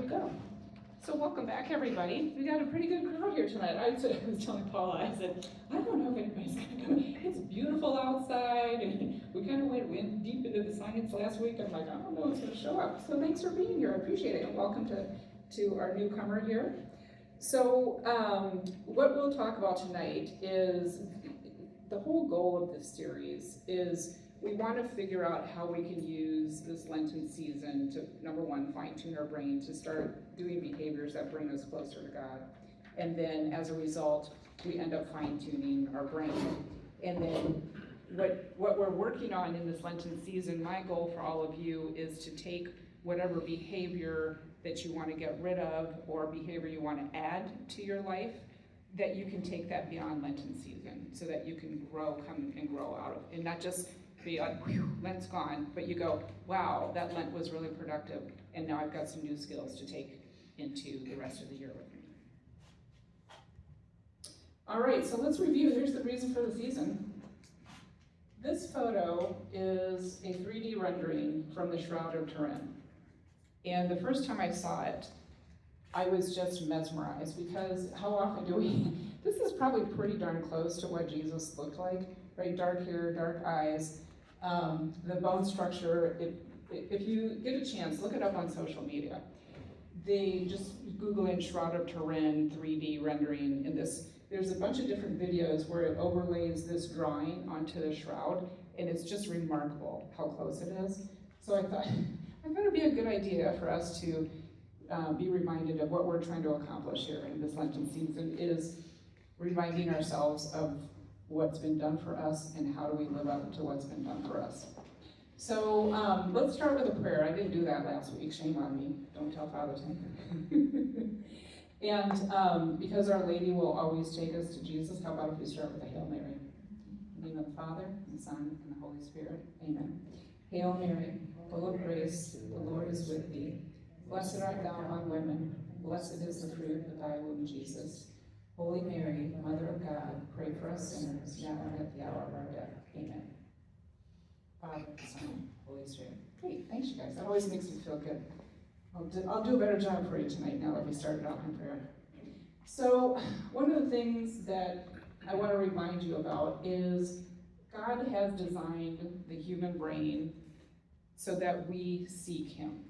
we go. So welcome back, everybody. We got a pretty good crowd here tonight. I was telling Paula, I said, I don't know if anybody's gonna come. It's beautiful outside, and we kind of went deep into the science last week. I'm like, I don't know who's gonna show up. So thanks for being here. I appreciate it, and welcome to our newcomer here. So what we'll talk about tonight is, the whole goal of this series is we want to figure out how we can use this Lenten season to, number one, fine-tune our brain to start doing behaviors that bring us closer to God. And then as a result, we end up fine-tuning our brain. And then what we're working on in this Lenten season, my goal for all of you is to take whatever behavior that you want to get rid of or behavior you want to add to your life, that you can take that beyond Lenten season so that you can come and grow out of, and not just be like, whew, Lent's gone, but you go, wow, that Lent was really productive, and now I've got some new skills to take into the rest of the year with me. All right, so let's review. Here's the reason for the season. This photo is a 3D rendering from the Shroud of Turin. And the first time I saw it, I was just mesmerized, because how often do we, this is probably pretty darn close to what Jesus looked like, right? Dark hair, dark eyes, the bone structure. If you get a chance, look it up on social media. They just Google in Shroud of Turin 3D rendering, and there's a bunch of different videos where it overlays this drawing onto the shroud, and it's just remarkable how close it is. So I thought it'd be a good idea for us to be reminded of what we're trying to accomplish here in this Lenten season, is reminding ourselves of what's been done for us and how do we live up to what's been done for us. So let's start with a prayer. I didn't do that last week, shame on me. Don't tell Father Tim. And because Our Lady will always take us to Jesus, how about if we start with a Hail Mary? In the name of the Father, and the Son, and the Holy Spirit. Amen. Hail Mary, full of grace, the Lord is with thee. Blessed art thou among women, blessed is the fruit of thy womb, Jesus. Holy Mary, Mother of God, pray for us sinners, now and at the hour of our death. Amen. Father, Son, Holy Spirit. Great, thanks you guys. That always makes me feel good. I'll do a better job for you tonight now that we started out in prayer. So one of the things that I want to remind you about is God has designed the human brain so that we seek him.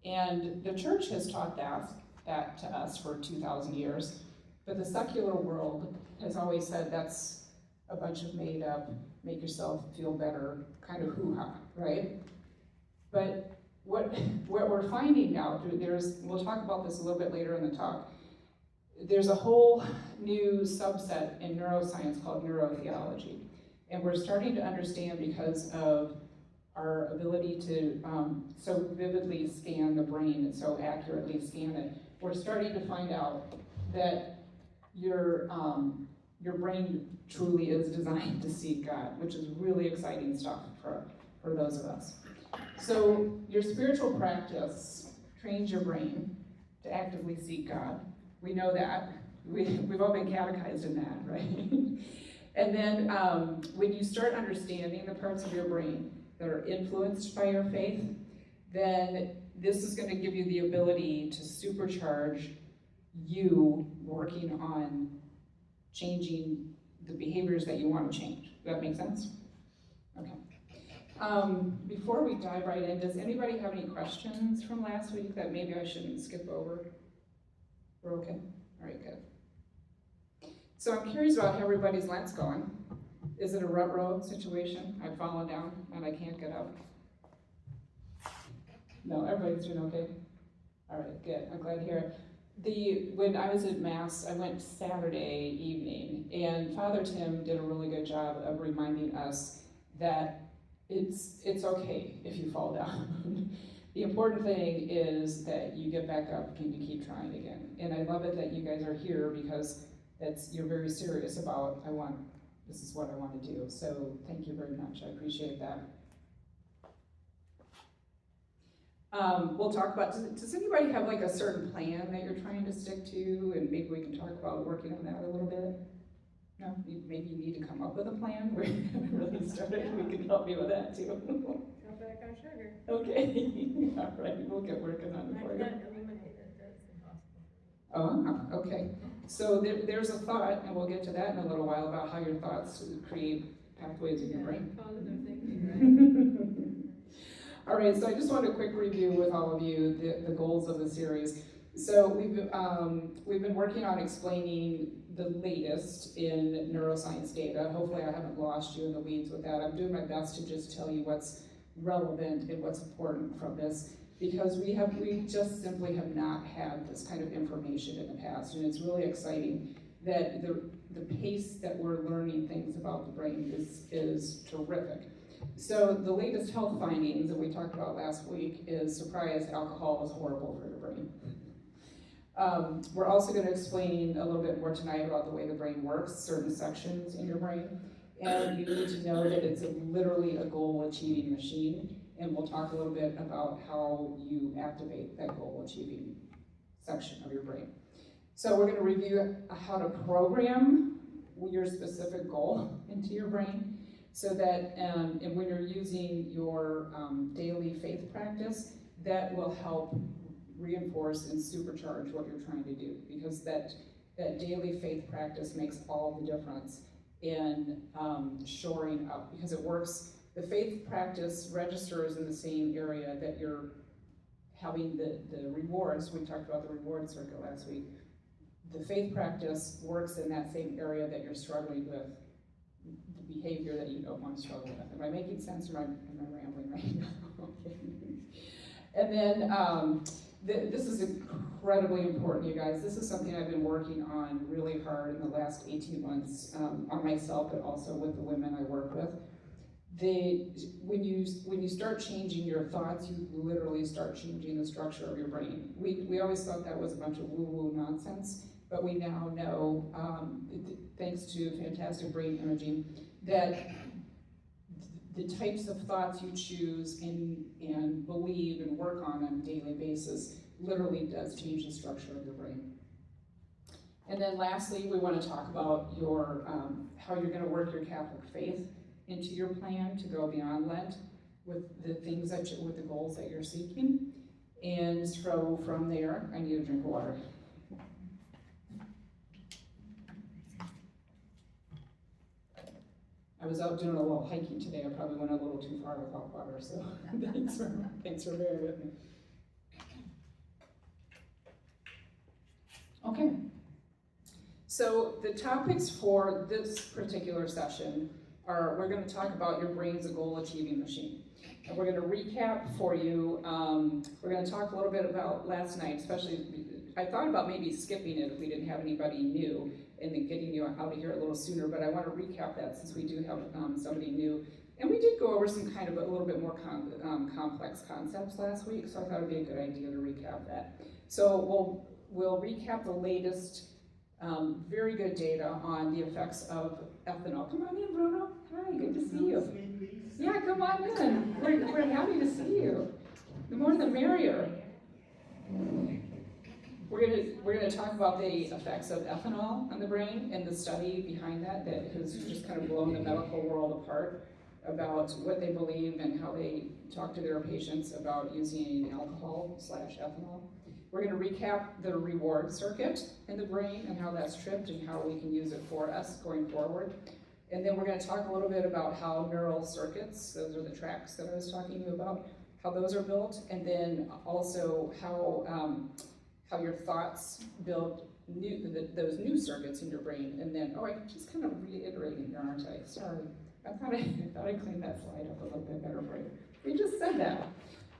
And the church has taught that to us for 2,000 years, but the secular world has always said that's a bunch of made up, make yourself feel better kind of hoo-ha, right? But what we're finding now, we'll talk about this a little bit later in the talk, there's a whole new subset in neuroscience called neurotheology. And we're starting to understand, because of our ability to so vividly scan the brain and so accurately scan it, we're starting to find out that your brain truly is designed to seek God, which is really exciting stuff for those of us. So your spiritual practice trains your brain to actively seek God. We know that. We've all been catechized in that, right? And then when you start understanding the parts of your brain that are influenced by your faith, then this is going to give you the ability to supercharge you working on changing the behaviors that you want to change. Does that make sense? Okay. Before we dive right in, does anybody have any questions from last week that maybe I shouldn't skip over? We're okay? All right, good. So I'm curious about how everybody's Lent's going. Is it a rut road situation? I've fallen down and I can't get up. No, everybody's doing okay? All right, good. I'm glad to hear it. When I was at Mass, I went Saturday evening, and Father Tim did a really good job of reminding us that it's okay if you fall down. The important thing is that you get back up and you keep trying again. And I love it that you guys are here, because you're very serious about, this is what I want to do. So thank you very much. I appreciate that. We'll talk about, does anybody have like a certain plan that you're trying to stick to? And maybe we can talk about working on that a little bit. No, maybe you need to come up with a plan. We haven't really started. Yeah. We can help you with that too. Cut back on sugar. Okay. All right, we'll get working on it for you. Not eliminate it. Okay. So there's a thought, and we'll get to that in a little while, about how your thoughts create pathways in your brain. Positive thinking, right? All right, so I just want a quick review with all of you, the goals of the series. So we've been working on explaining the latest in neuroscience data. Hopefully I haven't lost you in the weeds with that. I'm doing my best to just tell you what's relevant and what's important from this, because we just simply have not had this kind of information in the past, and it's really exciting that the pace that we're learning things about the brain is terrific. So the latest health findings that we talked about last week is, surprise, alcohol is horrible for your brain. We're also going to explain a little bit more tonight about the way the brain works, certain sections in your brain, and you need to know that it's literally a goal-achieving machine, and we'll talk a little bit about how you activate that goal-achieving section of your brain. So we're going to review how to program your specific goal into your brain, so that and when you're using your daily faith practice, that will help reinforce and supercharge what you're trying to do, because that daily faith practice makes all the difference in shoring up, because it works. The faith practice registers in the same area that you're having the rewards. We talked about the reward circuit last week. The faith practice works in that same area that you're struggling with the behavior that you don't want to struggle with. Am I making sense, or am I rambling right now? Okay. And then this is incredibly important, you guys. This is something I've been working on really hard in the last 18 months on myself, but also with the women I work with. When you start changing your thoughts, you literally start changing the structure of your brain. We always thought that was a bunch of woo-woo nonsense, but we now know, thanks to fantastic brain imaging, that the types of thoughts you choose and believe and work on a daily basis literally does change the structure of your brain. And then lastly, we want to talk about your how you're going to work your Catholic faith into your plan to go beyond Lent with the things with the goals that you're seeking. And so from there, I need a drink of water. I was out doing a little hiking today. I probably went a little too far without water, so thanks for bearing with me. Okay. So the topics for this particular session are, we're going to talk about your brain's a goal-achieving machine. And we're going to recap for you. We're going to talk a little bit about last night, especially, I thought about maybe skipping it if we didn't have anybody new and then getting you out of here a little sooner, but I want to recap that since we do have somebody new. And we did go over some kind of a little bit more complex concepts last week, so I thought it'd be a good idea to recap that. So we'll recap the latest very good data on the effects of ethanol. Come on in, Bruno. Hi, good to see you. Yeah, come on in. We're happy to see you. The more the merrier. We're gonna talk about the effects of ethanol on the brain and the study behind that has just kind of blown the medical world apart about what they believe and how they talk to their patients about using alcohol/ethanol. We're going to recap the reward circuit in the brain and how that's tripped and how we can use it for us going forward. And then we're going to talk a little bit about how neural circuits, those are the tracks that I was talking to you about, how those are built, and then also how your thoughts build those new circuits in your brain. And then, I'm just kind of reiterating here, aren't I? Sorry. I thought I cleaned that slide up a little bit better for you. We just said that.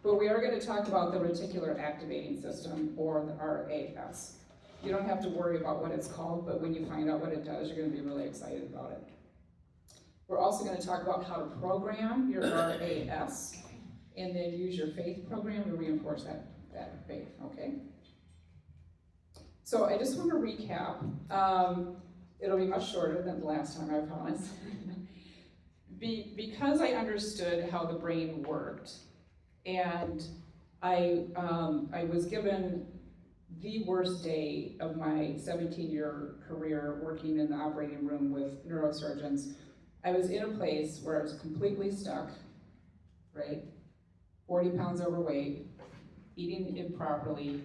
But we are going to talk about the reticular activating system, or the RAS. You don't have to worry about what it's called, but when you find out what it does, you're going to be really excited about it. We're also going to talk about how to program your RAS, and then use your faith program to reinforce that faith, okay? So I just want to recap. It'll be much shorter than the last time, I promise. Because I understood how the brain worked, and I was given the worst day of my 17-year career working in the operating room with neurosurgeons. I was in a place where I was completely stuck, right? 40 pounds overweight, eating improperly,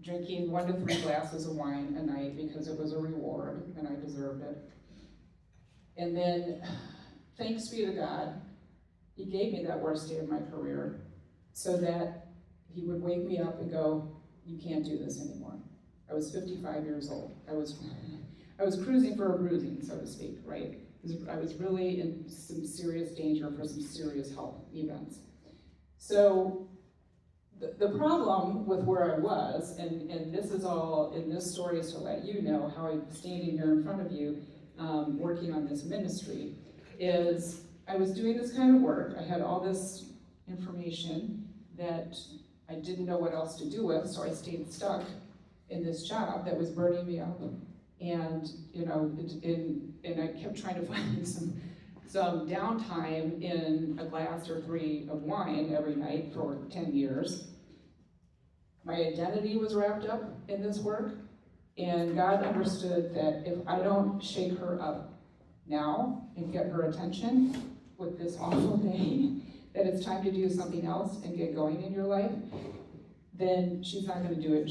drinking 1 to 3 glasses of wine a night because it was a reward and I deserved it. And then, thanks be to God, he gave me that worst day of my career so that he would wake me up and go, you can't do this anymore. I was 55 years old. I was cruising for a bruising, so to speak, right? I was really in some serious danger for some serious health events. So the problem with where I was, and this is all in this story is to let you know how I'm standing here in front of you working on this ministry, is I was doing this kind of work. I had all this information that I didn't know what else to do with, so I stayed stuck in this job that was burning me up. And and I kept trying to find some downtime in a glass or 3 of wine every night for 10 years. My identity was wrapped up in this work, and God understood that if I don't shake her up now and get her attention with this awful day, that it's time to do something else and get going in your life, then she's not going to do it.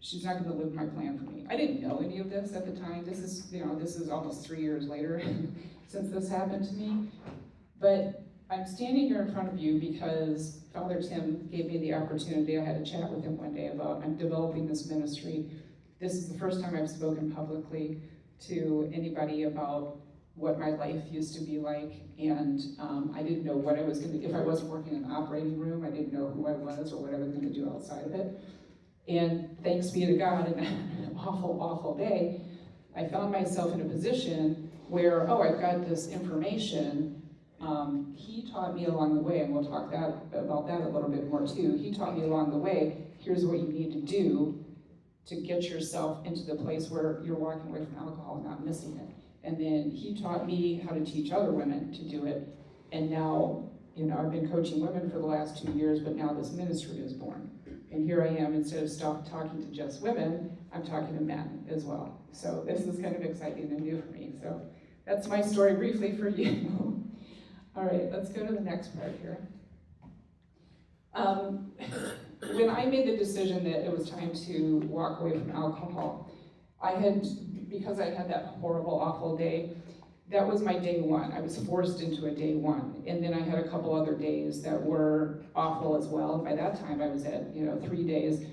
She's not going to live my plan for me. I didn't know any of this at the time. This is almost 3 years later since this happened to me. But I'm standing here in front of you because Father Tim gave me the opportunity. I had a chat with him one day about I'm developing this ministry. This is the first time I've spoken publicly to anybody about what my life used to be like, and I didn't know what I was going to, if I wasn't working in an operating room, I didn't know who I was or what I was going to do outside of it. And thanks be to God, in an awful, awful day, I found myself in a position where, I've got this information. He taught me along the way, and we'll talk about that a little bit more too. He taught me along the way, here's what you need to do to get yourself into the place where you're walking away from alcohol and not missing it. And then he taught me how to teach other women to do it. And now, I've been coaching women for the last 2 years, but now this ministry is born. And here I am, instead of talking to just women, I'm talking to men as well. So this is kind of exciting and new for me. So that's my story briefly for you. All right, let's go to the next part here. When I made the decision that it was time to walk away from alcohol, because I had that horrible, awful day, that was my day one. I was forced into a day one. And then I had a couple other days that were awful as well. By that time I was at, 3 days.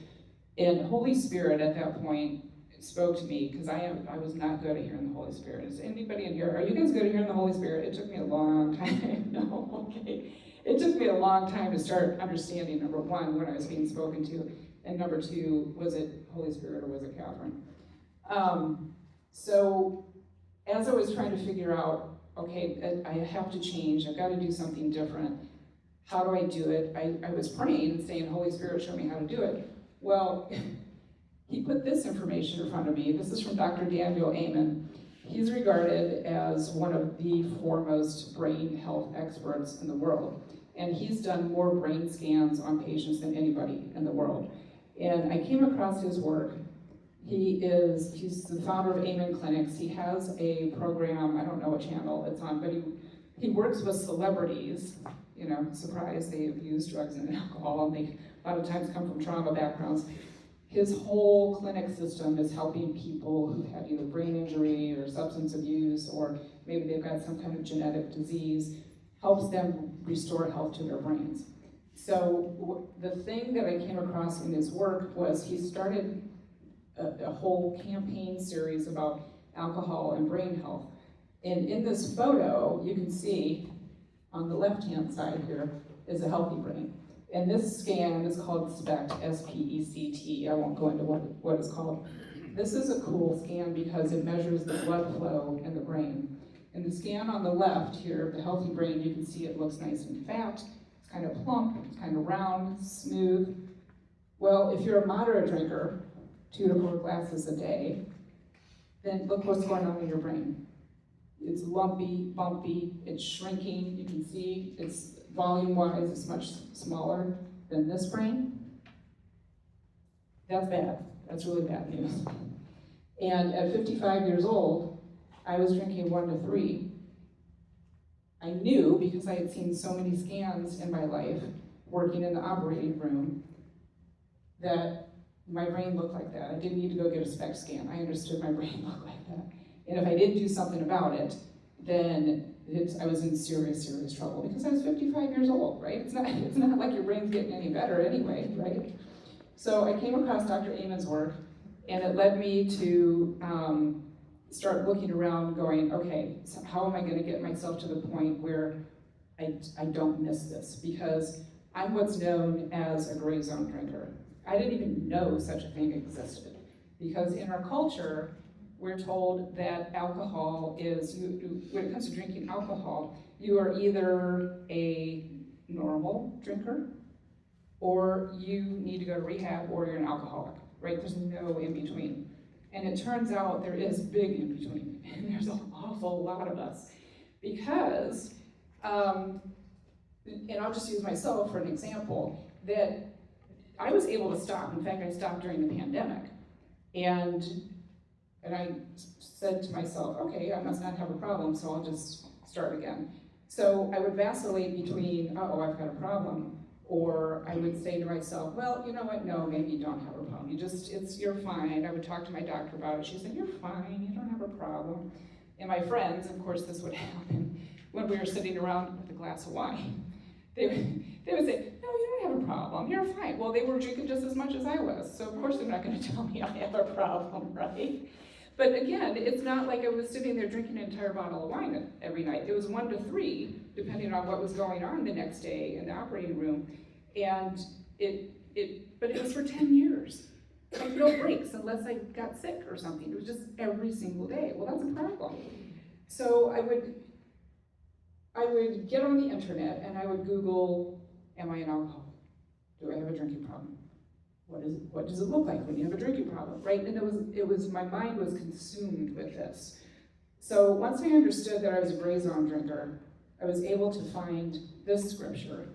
And Holy Spirit at that point spoke to me, because I was not good at hearing the Holy Spirit. Is anybody in here, are you guys good at hearing the Holy Spirit? It took me a long time. No, okay. It took me a long time to start understanding, number one, when I was being spoken to, and number two, was it Holy Spirit or was it Kathryn? So as I was trying to figure out, okay, I have to change, I've got to do something different. How do I do it? I was praying and saying, Holy Spirit, show me how to do it. Well, he put this information in front of me. This is from Dr. Daniel Amen. He's regarded as one of the foremost brain health experts in the world. And he's done more brain scans on patients than anybody in the world. And I came across his work. He's the founder of Amen Clinics. He has a program, I don't know what channel it's on, but he works with celebrities. Surprise, they abuse drugs and alcohol, and they a lot of times come from trauma backgrounds. His whole clinic system is helping people who've had either brain injury or substance abuse, or maybe they've got some kind of genetic disease, helps them restore health to their brains. So the thing that I came across in his work was he started a whole campaign series about alcohol and brain health. And in this photo, you can see on the left-hand side here is a healthy brain. And this scan is called SPECT, S-P-E-C-T. I won't go into what it's called. This is a cool scan because it measures the blood flow in the brain. In the scan on the left here, the healthy brain, you can see it looks nice and fat. It's kind of plump, it's kind of round, smooth. Well, if you're a moderate drinker, 2 to 4 glasses a day, then look what's going on in your brain. It's lumpy, bumpy, it's shrinking. You can see it's volume-wise, it's much smaller than this brain. That's bad. That's really bad news. And at 55 years old, I was drinking 1 to 3. I knew, because I had seen so many scans in my life, working in the operating room, that My brain looked like that. I didn't need to go get a SPECT scan. I understood my brain looked like that. And if I didn't do something about it, then I was in serious, serious trouble because I was 55 years old, right? It's not like your brain's getting any better anyway, right? So I came across Dr. Amen's work, and it led me to start looking around going, okay, so how am I going to get myself to the point where I don't miss this? Because I'm what's known as a gray zone drinker. I didn't even know such a thing existed. Because in our culture, we're told that alcohol is, when it comes to drinking alcohol, you are either a normal drinker, or you need to go to rehab, or you're an alcoholic, right? There's no in between. And it turns out there is big in between, and there's an awful lot of us. Because, and I'll just use myself for an example, that I was able to stop. In fact, I stopped during the pandemic. And I said to myself, okay, I must not have a problem, so I'll just start again. So I would vacillate between, uh-oh, I've got a problem, or I would say to myself, well, you know what, no, maybe you don't have a problem. You're fine. I would talk to my doctor about it. She said, you're fine, you don't have a problem. And my friends, of course, this would happen when we were sitting around with a glass of wine. They would say, no, you don't have a problem, you're fine. Well, they were drinking just as much as I was, so of course they're not gonna tell me I have a problem, right? But again, it's not like I was sitting there drinking an entire bottle of wine every night. It was 1 to 3, depending on what was going on the next day in the operating room. And but it was for 10 years. Like no breaks unless I got sick or something. It was just every single day. Well, that's a problem. So I would get on the internet and I would Google, am I an alcoholic? Do I have a drinking problem? What does it look like when you have a drinking problem, right? And it was my mind was consumed with this. So once I understood that I was a gray zone drinker, I was able to find this scripture.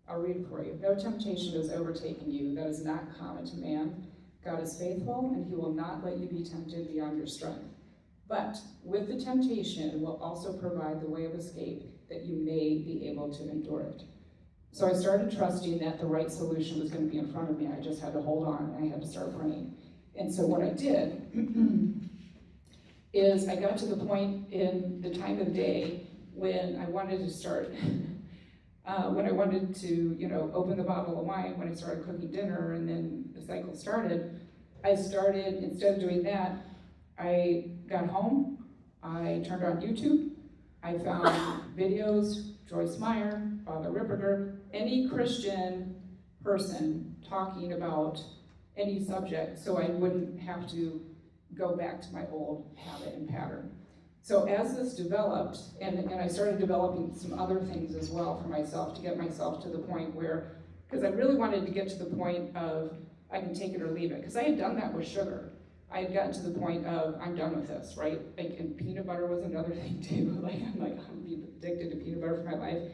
I'll read it for you. No temptation has overtaken you that is not common to man. God is faithful, and he will not let you be tempted beyond your strength. But with the temptation will also provide the way of escape that you may be able to endure it. So I started trusting that the right solution was going to be in front of me. I just had to hold on, and I had to start praying. And so what I did is I got to the point in the time of day when I wanted to start, when I wanted to, open the bottle of wine, when I started cooking dinner, and then the cycle started, instead of doing that, I got home, I turned on YouTube, I found videos, Joyce Meyer, Father Ripperger, any Christian person talking about any subject, so I wouldn't have to go back to my old habit and pattern. So as this developed, and I started developing some other things as well for myself to get myself to the point where, because I really wanted to get to the point of I can take it or leave it, because I had done that with sugar. I had gotten to the point of I'm done with this, right? Like, and peanut butter was another thing too. I'm addicted to peanut butter for my life.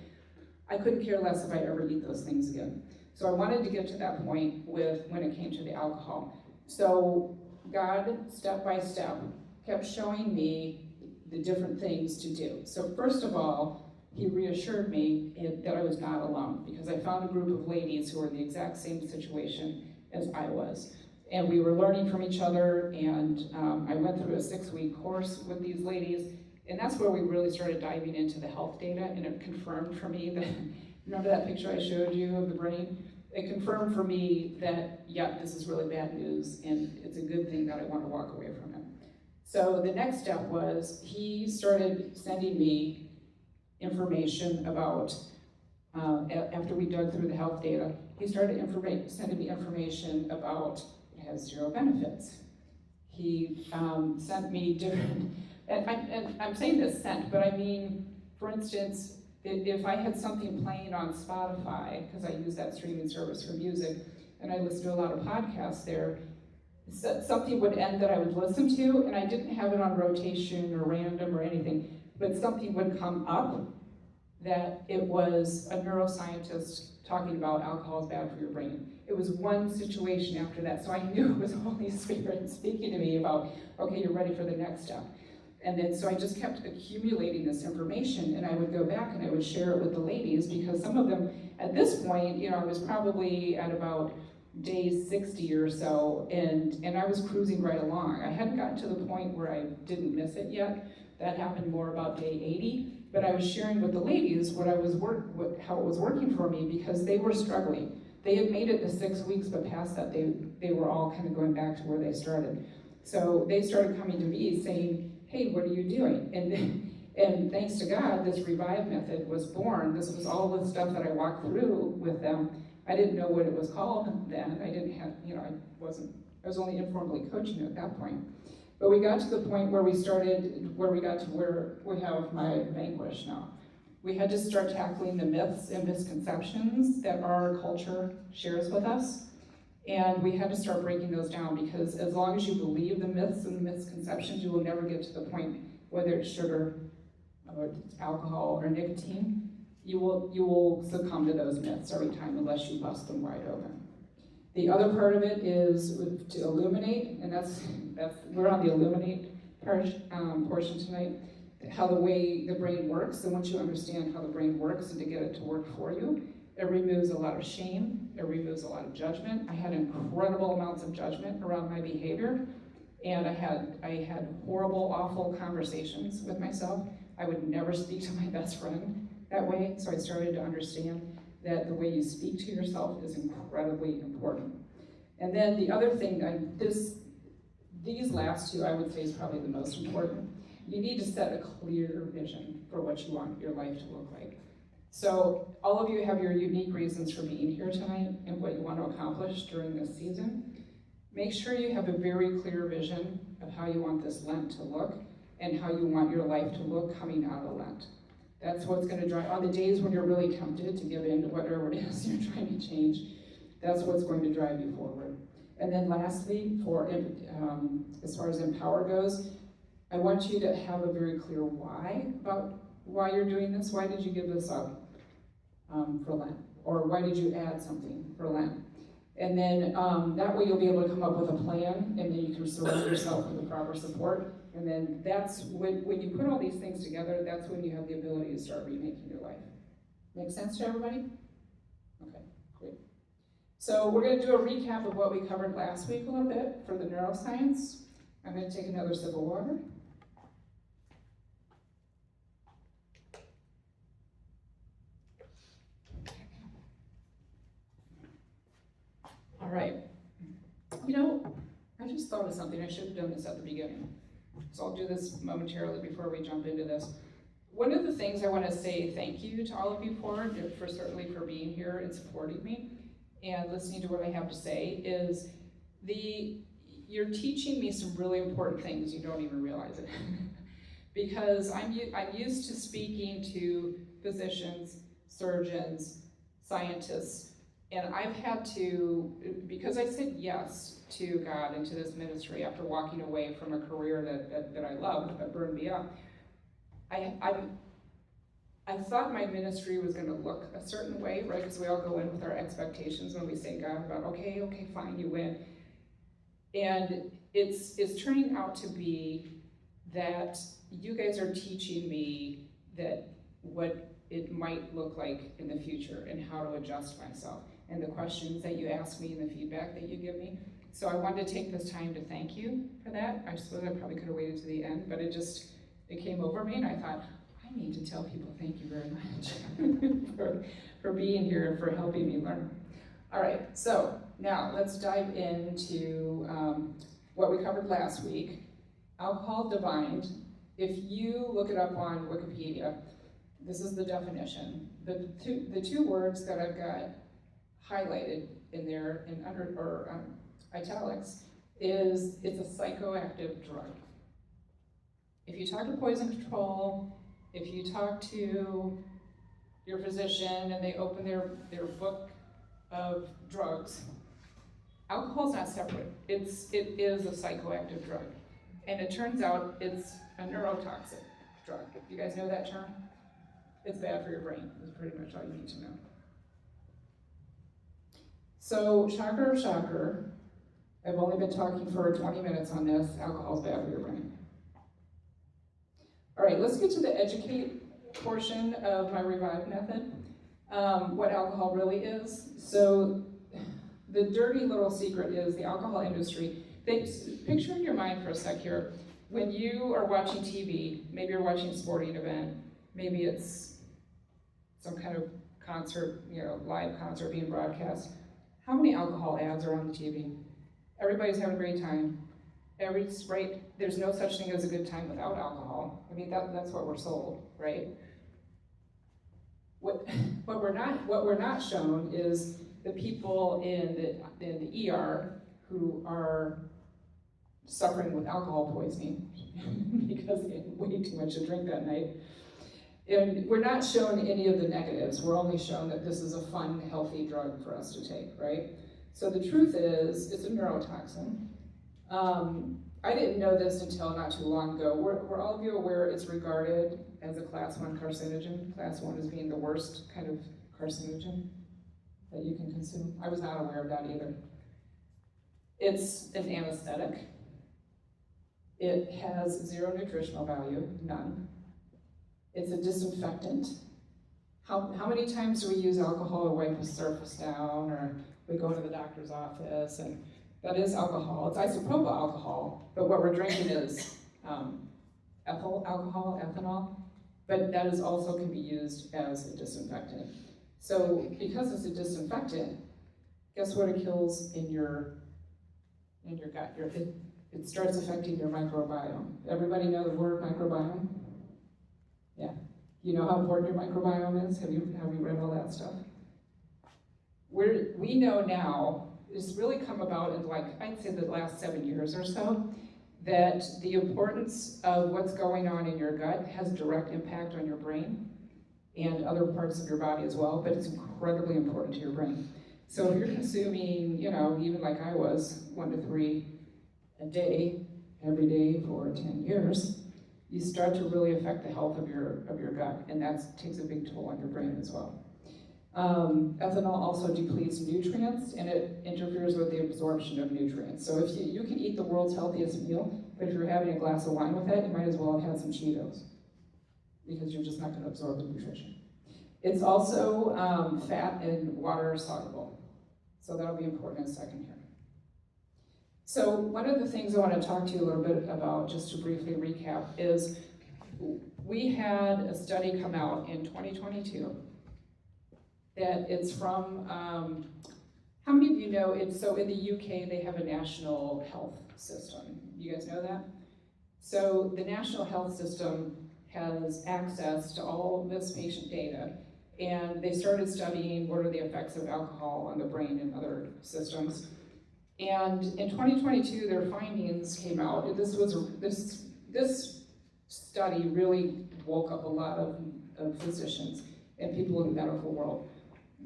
I couldn't care less if I ever eat those things again. So I wanted to get to that point when it came to the alcohol. So God, step by step, kept showing me the different things to do. So first of all, he reassured me that I was not alone, because I found a group of ladies who were in the exact same situation as I was. And we were learning from each other, and I went through a 6-week course with these ladies, and that's where we really started diving into the health data, and it confirmed for me that, remember that picture I showed you of the brain? It confirmed for me that, yeah, this is really bad news, and it's a good thing that I want to walk away from it. So the next step was he started sending me information about, after we dug through the health data, he started sending me information about it has 0 benefits. He sent me different, and I'm saying this sent, but I mean, for instance, if I had something playing on Spotify, because I use that streaming service for music, and I listen to a lot of podcasts there, something would end that I would listen to, and I didn't have it on rotation or random or anything, but something would come up that it was a neuroscientist talking about alcohol is bad for your brain. It was one situation after that, so I knew it was Holy Spirit speaking to me about, okay, you're ready for the next step. And then, so I just kept accumulating this information, and I would go back and I would share it with the ladies, because some of them, at this point, I was probably at about day 60 or so, and I was cruising right along. I hadn't gotten to the point where I didn't miss it yet. That happened more about day 80, but I was sharing with the ladies how it was working for me, because they were struggling. They had made it to 6 weeks, but past that, they were all kind of going back to where they started. So they started coming to me saying, hey, what are you doing? And thanks to God, this Revive method was born. This was all the stuff that I walked through with them. I didn't know what it was called then. I didn't have, I was only informally coaching at that point. But we got to the point where we got to where we have my vanquish now. We had to start tackling the myths and misconceptions that our culture shares with us. And we had to start breaking those down, because as long as you believe the myths and the misconceptions, you will never get to the point, whether it's sugar, or it's alcohol, or nicotine, you will succumb to those myths every time unless you bust them wide open. The other part of it is to illuminate, and that's we're on the illuminate portion tonight, how the way the brain works. And once you understand how the brain works and to get it to work for you, it removes a lot of shame, it removes a lot of judgment. I had incredible amounts of judgment around my behavior, and I had horrible, awful conversations with myself. I would never speak to my best friend that way, so I started to understand that the way you speak to yourself is incredibly important. And then the other thing, these last two I would say is probably the most important. You need to set a clear vision for what you want your life to look like. So all of you have your unique reasons for being here tonight and what you want to accomplish during this season. Make sure you have a very clear vision of how you want this Lent to look and how you want your life to look coming out of Lent. That's what's going to drive, on the days when you're really tempted to give in to whatever it is you're trying to change, that's what's going to drive you forward. And then lastly, as far as Empower goes, I want you to have a very clear why about why you're doing this. Why did you give this up for Lent? Or why did you add something for Lent? And then that way you'll be able to come up with a plan, and then you can surround yourself with the proper support. And then that's when you put all these things together, that's when you have the ability to start remaking your life. Make sense to everybody? Okay, great. So we're going to do a recap of what we covered last week a little bit for the neuroscience. I'm going to take another sip of water. All right. I just thought of something. I should have done this at the beginning. So I'll do this momentarily before we jump into this. One of the things I want to say thank you to all of you for certainly for being here and supporting me and listening to what I have to say is you're teaching me some really important things. You don't even realize it. Because I'm used to speaking to physicians, surgeons, scientists, and I've had to, because I said yes to God and to this ministry after walking away from a career that I loved, that burned me up, I thought my ministry was going to look a certain way, right? Because we all go in with our expectations when we say God about, okay, fine, you win. And it's turning out to be that you guys are teaching me that what it might look like in the future and how to adjust myself and the questions that you ask me and the feedback that you give me. So I wanted to take this time to thank you for that. I suppose I probably could have waited to the end, but it came over me and I thought, I need to tell people thank you very much for being here and for helping me learn. All right, so now let's dive into what we covered last week. Alcohol divined. If you look it up on Wikipedia, this is the definition. The two words that I've got highlighted in there in italics is it's a psychoactive drug. If you talk to poison control, if you talk to your physician and they open their book of drugs, alcohol's not separate. It is a psychoactive drug. And it turns out it's a neurotoxic drug. You guys know that term? It's bad for your brain, is pretty much all you need to know. So, shocker, I've only been talking for 20 minutes on this. Alcohol's bad for your brain. All right, let's get to the educate portion of my Revive method, what alcohol really is. So The dirty little secret is the alcohol industry. Picture in your mind for a sec here, when you are watching TV, maybe you're watching a sporting event, maybe it's some kind of concert, live concert being broadcast. How many alcohol ads are on the TV? Everybody's having a great time. There's no such thing as a good time without alcohol. I mean, that's what we're sold, right? What we're not shown is the people in the ER who are suffering with alcohol poisoning because they had way too much to drink that night. And we're not shown any of the negatives. We're only shown that this is a fun, healthy drug for us to take, right? So the truth is, it's a neurotoxin. I didn't know this until not too long ago. Were all of you aware it's regarded as a class 1 carcinogen? Class 1 is being the worst kind of carcinogen that you can consume. I was not aware of that either. It's an anesthetic. It has 0 nutritional value, none. It's a disinfectant. How many times do we use alcohol to wipe a surface down, or we go to the doctor's office, and that is alcohol. It's isopropyl alcohol, but what we're drinking is ethyl alcohol, ethanol, but that is also can be used as a disinfectant. So because it's a disinfectant, guess what it kills in your gut? It starts affecting your microbiome. Everybody know the word microbiome? Yeah. You know how important your microbiome is? Have you read all that stuff? We know now, it's really come about in I'd say the last 7 years or so, that the importance of what's going on in your gut has a direct impact on your brain and other parts of your body as well, but it's incredibly important to your brain. So if you're consuming, even like I was, 1 to 3 a day, every day for 10 years, you start to really affect the health of your gut, and that takes a big toll on your brain as well. Ethanol also depletes nutrients, and it interferes with the absorption of nutrients. So if you can eat the world's healthiest meal, but if you're having a glass of wine with that, you might as well have had some Cheetos, because you're just not going to absorb the nutrition. It's also fat and water soluble, so that'll be important in a second here. So one of the things I want to talk to you a little bit about, just to briefly recap, is we had a study come out in 2022 that it's from, how many of you know, so in the UK they have a national health system. You guys know that? So the national health system has access to all this patient data, and they started studying what are the effects of alcohol on the brain and other systems. And in 2022, their findings came out. This study really woke up a lot of physicians and people in the medical world.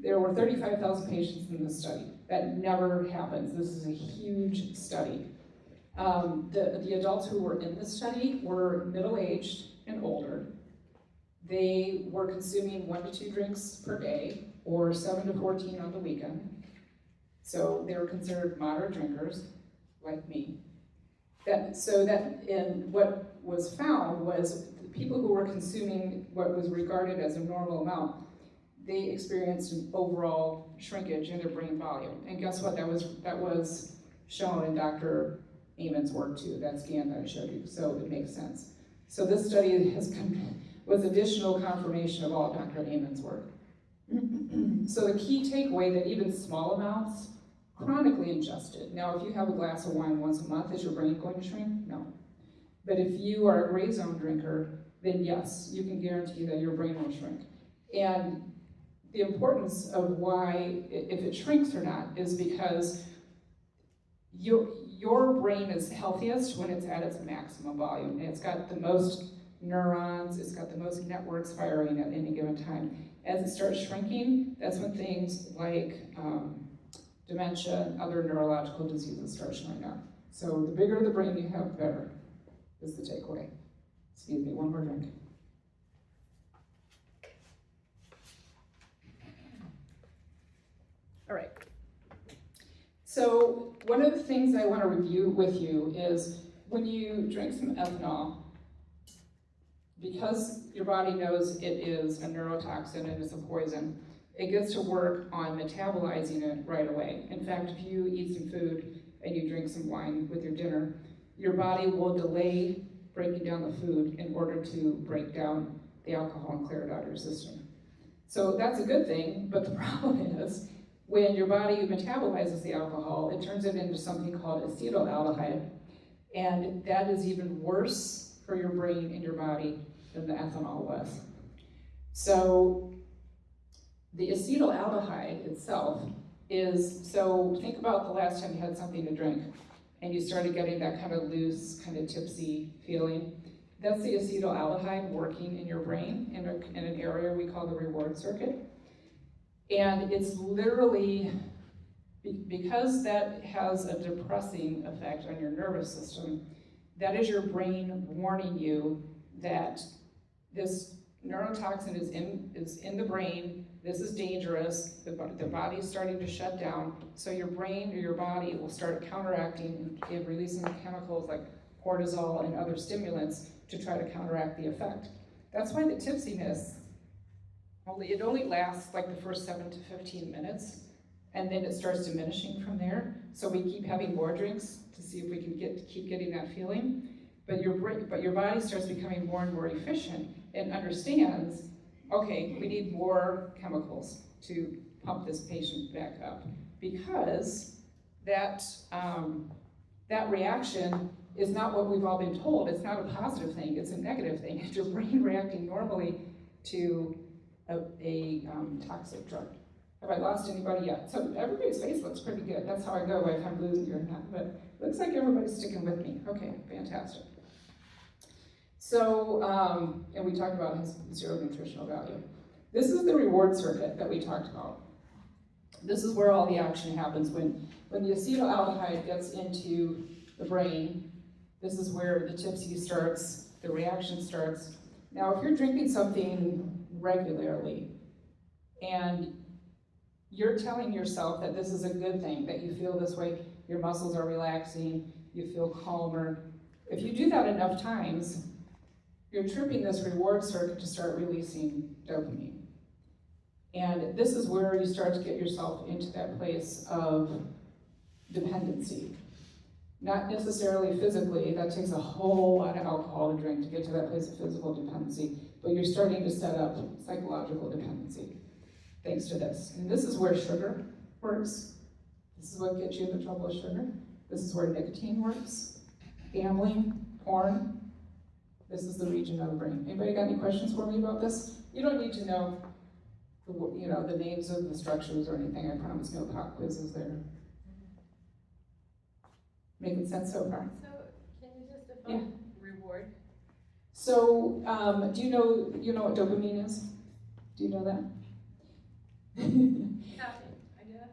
There were 35,000 patients in this study. That never happens. This is a huge study. The adults who were in this study were middle-aged and older. They were consuming 1 to 2 drinks per day, or 7 to 14 on the weekend. So they were considered moderate drinkers, like me. And what was found was the people who were consuming what was regarded as a normal amount, they experienced an overall shrinkage in their brain volume. And guess what? That was shown in Dr. Amen's work too, that scan that I showed you, so it makes sense. So this study was additional confirmation of all Dr. Amen's work. So the key takeaway that even small amounts, chronically ingested. Now, if you have a glass of wine once a month, is your brain going to shrink? No. But if you are a gray zone drinker, then yes, you can guarantee that your brain will shrink. And the importance of why, if it shrinks or not, is because your brain is healthiest when it's at its maximum volume. And it's got the most neurons, it's got the most networks firing at any given time. As it starts shrinking, that's when things like dementia and other neurological diseases start showing up. So the bigger the brain you have, better, is the takeaway. Excuse me, one more drink. All right. So one of the things I want to review with you is when you drink some ethanol, because your body knows it is a neurotoxin and it's a poison, it gets to work on metabolizing it right away. In fact, if you eat some food and you drink some wine with your dinner, your body will delay breaking down the food in order to break down the alcohol and clear it out of your system. So that's a good thing, but the problem is when your body metabolizes the alcohol, it turns it into something called acetaldehyde, and that is even worse for your brain and your body than the ethanol was. So the acetaldehyde itself is, so think about the last time you had something to drink and you started getting that kind of loose, kind of tipsy feeling. That's the acetaldehyde working in your brain in an area we call the reward circuit. And it's literally, because that has a depressing effect on your nervous system, that is your brain warning you that this neurotoxin is in the brain, this is dangerous, the body is starting to shut down, so your brain or your body will start counteracting and releasing chemicals like cortisol and other stimulants to try to counteract the effect. That's why the tipsiness, it only lasts like the first 7 to 15 minutes, and then it starts diminishing from there. So we keep having more drinks to see if we can keep getting that feeling. But your body starts becoming more and more efficient and understands, okay, we need more chemicals to pump this patient back up, because that reaction is not what we've all been told. It's not a positive thing, it's a negative thing. It's your brain reacting normally to a toxic drug. Have I lost anybody yet? So everybody's face looks pretty good. That's how I go if I'm losing you or not, but looks like everybody's sticking with me. Okay, fantastic. So, and we talked about his zero nutritional value. This is the reward circuit that we talked about. This is where all the action happens when the acetaldehyde gets into the brain. This is where the tipsy starts, the reaction starts. Now, if you're drinking something regularly and you're telling yourself that this is a good thing, that you feel this way, your muscles are relaxing, you feel calmer. If you do that enough times, you're tripping this reward circuit to start releasing dopamine. And this is where you start to get yourself into that place of dependency. Not necessarily physically, that takes a whole lot of alcohol to drink to get to that place of physical dependency, but you're starting to set up psychological dependency thanks to this. And this is where sugar works. This is what gets you in the trouble with sugar. This is where nicotine works. Gambling, porn. This is the region of the brain. Anybody got any questions for me about this? You don't need to know the names of the structures or anything. I promise no pop quizzes there. Making sense so far? So, can you just define reward? So, do you know what dopamine is? Do you know that? Happy, I guess.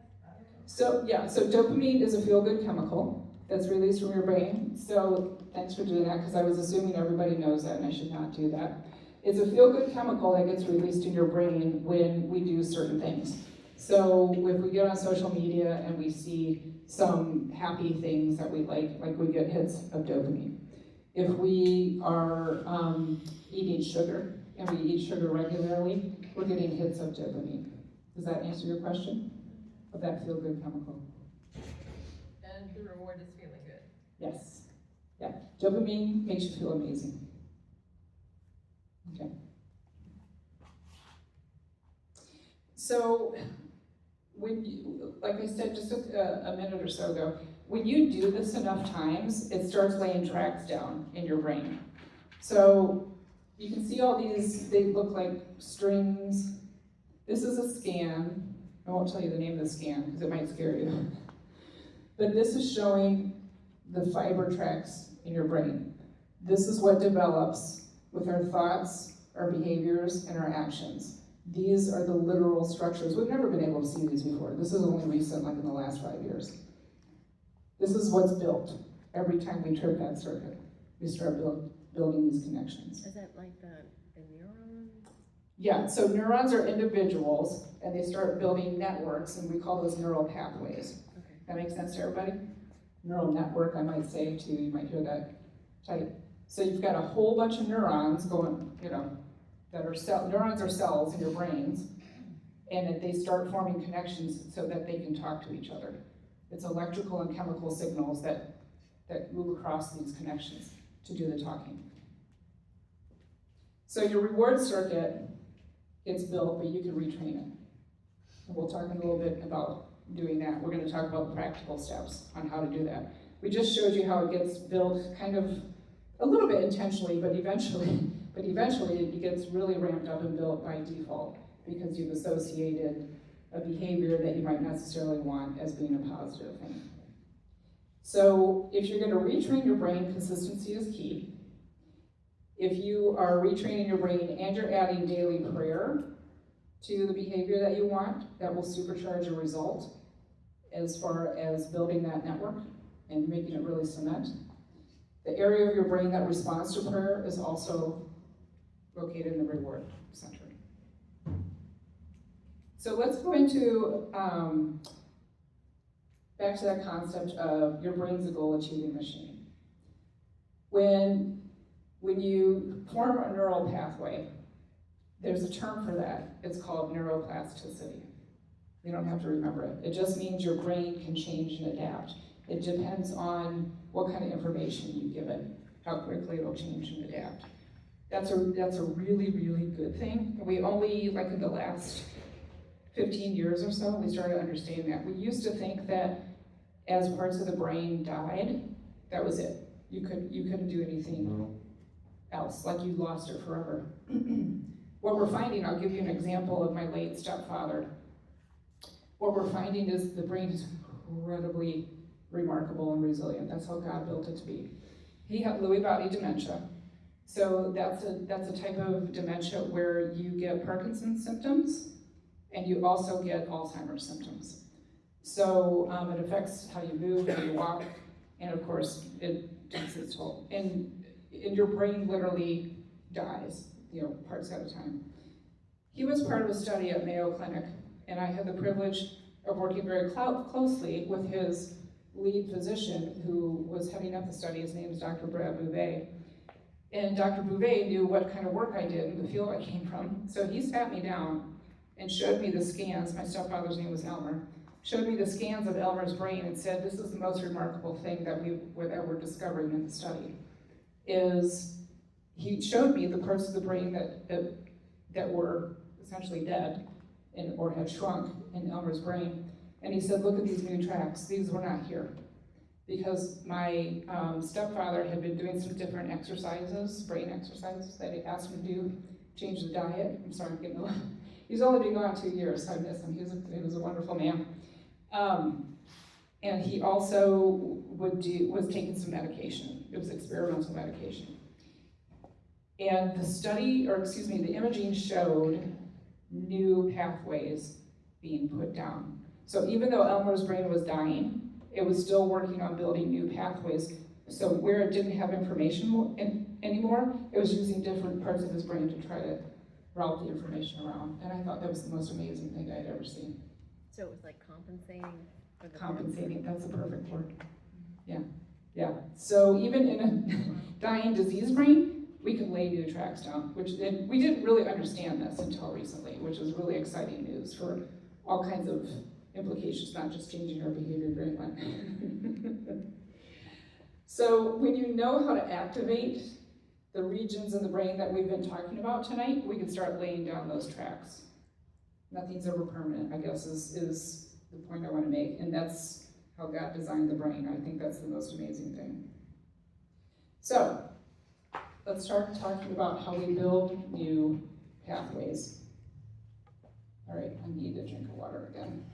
So dopamine is a feel-good chemical that's released from your brain. So thanks for doing that, because I was assuming everybody knows that and I should not do that. It's a feel-good chemical that gets released in your brain when we do certain things. So if we get on social media and we see some happy things that we like we get hits of dopamine. If we are eating sugar and we eat sugar regularly, we're getting hits of dopamine. Does that answer your question? Of that feel-good chemical? And the reward is feeling good. Yes. Yeah. Dopamine makes you feel amazing. Okay. So, when you, like I said just a minute or so ago, when you do this enough times, it starts laying tracks down in your brain. So, you can see all these, they look like strings. This is a scan. I won't tell you the name of the scan because it might scare you. But this is showing the fiber tracks in your brain. This is what develops with our thoughts, our behaviors, and our actions. These are the literal structures. We've never been able to see these before. This is only recent, like in the last 5 years. This is what's built every time we trip that circuit. We start building these connections. Is that like the neuron? Yeah, so neurons are individuals, and they start building networks, and we call those neural pathways. Okay. That makes sense to everybody? Neural network, I might say too, you might hear that type. So you've got a whole bunch of neurons going, that are neurons are cells in your brains, and that they start forming connections so that they can talk to each other. It's electrical and chemical signals that move across these connections to do the talking. So your reward circuit gets built, but you can retrain it. And we'll talk in a little bit about doing that. We're going to talk about the practical steps on how to do that. We just showed you how it gets built kind of a little bit intentionally, but eventually it gets really ramped up and built by default because you've associated a behavior that you might necessarily want as being a positive thing. So if you're going to retrain your brain, consistency is key. If you are retraining your brain and you're adding daily prayer to the behavior that you want, that will supercharge your result as far as building that network and making it really cement. The area of your brain that responds to prayer is also located in the reward center. So let's go into, back to that concept of your brain's a goal-achieving machine. When you form a neural pathway, there's a term for that. It's called neuroplasticity. You don't have to remember it. It just means your brain can change and adapt. It depends on what kind of information you give it, how quickly it'll change and adapt. That's a really, really good thing. We only, like in the last 15 years or so, we started understanding that. We used to think that as parts of the brain died, that was it. You couldn't do anything else, like you lost it forever. What we're finding, I'll give you an example of my late stepfather. What we're finding is the brain is incredibly remarkable and resilient. That's how God built it to be. He had Lewy body dementia. So that's a type of dementia where you get Parkinson's symptoms and you also get Alzheimer's symptoms. So it affects how you move, how you walk, and of course it takes its toll. And your brain literally dies, parts at a time. He was part of a study at Mayo Clinic, and I had the privilege of working very closely with his lead physician who was heading up the study. His name is Dr. Brad Bouvet. And Dr. Bouvet knew what kind of work I did in the field I came from. So he sat me down and showed me the scans. My stepfather's name was Elmer. Showed me the scans of Elmer's brain and said, this is the most remarkable thing that we're discovering in the study. Is he showed me the parts of the brain that were essentially dead or had shrunk in Elmer's brain. And he said, look at these new tracks. These were not here. Because my stepfather had been doing some different exercises, brain exercises, that he asked him to do, change the diet. I'm sorry, I'm getting a little, he's only been gone 2 years, so I miss him. He was a wonderful man. And he also was taking some medication. It was experimental medication. And the imaging showed new pathways being put down. So even though Elmer's brain was dying, it was still working on building new pathways. So where it didn't have information anymore, it was using different parts of his brain to try to route the information around. And I thought that was the most amazing thing I'd ever seen. So it was like compensating for the Compensating, that's the perfect word. Yeah. So even in a dying disease brain, we can lay new tracks down, and we didn't really understand this until recently, which was really exciting news for all kinds of implications, not just changing our behavior during that. So when you know how to activate the regions in the brain that we've been talking about tonight, we can start laying down those tracks. Nothing's ever permanent, I guess, is the point I want to make, and that's how God designed the brain. I think that's the most amazing thing. So let's start talking about how we build new pathways. All right, I need a drink of water again.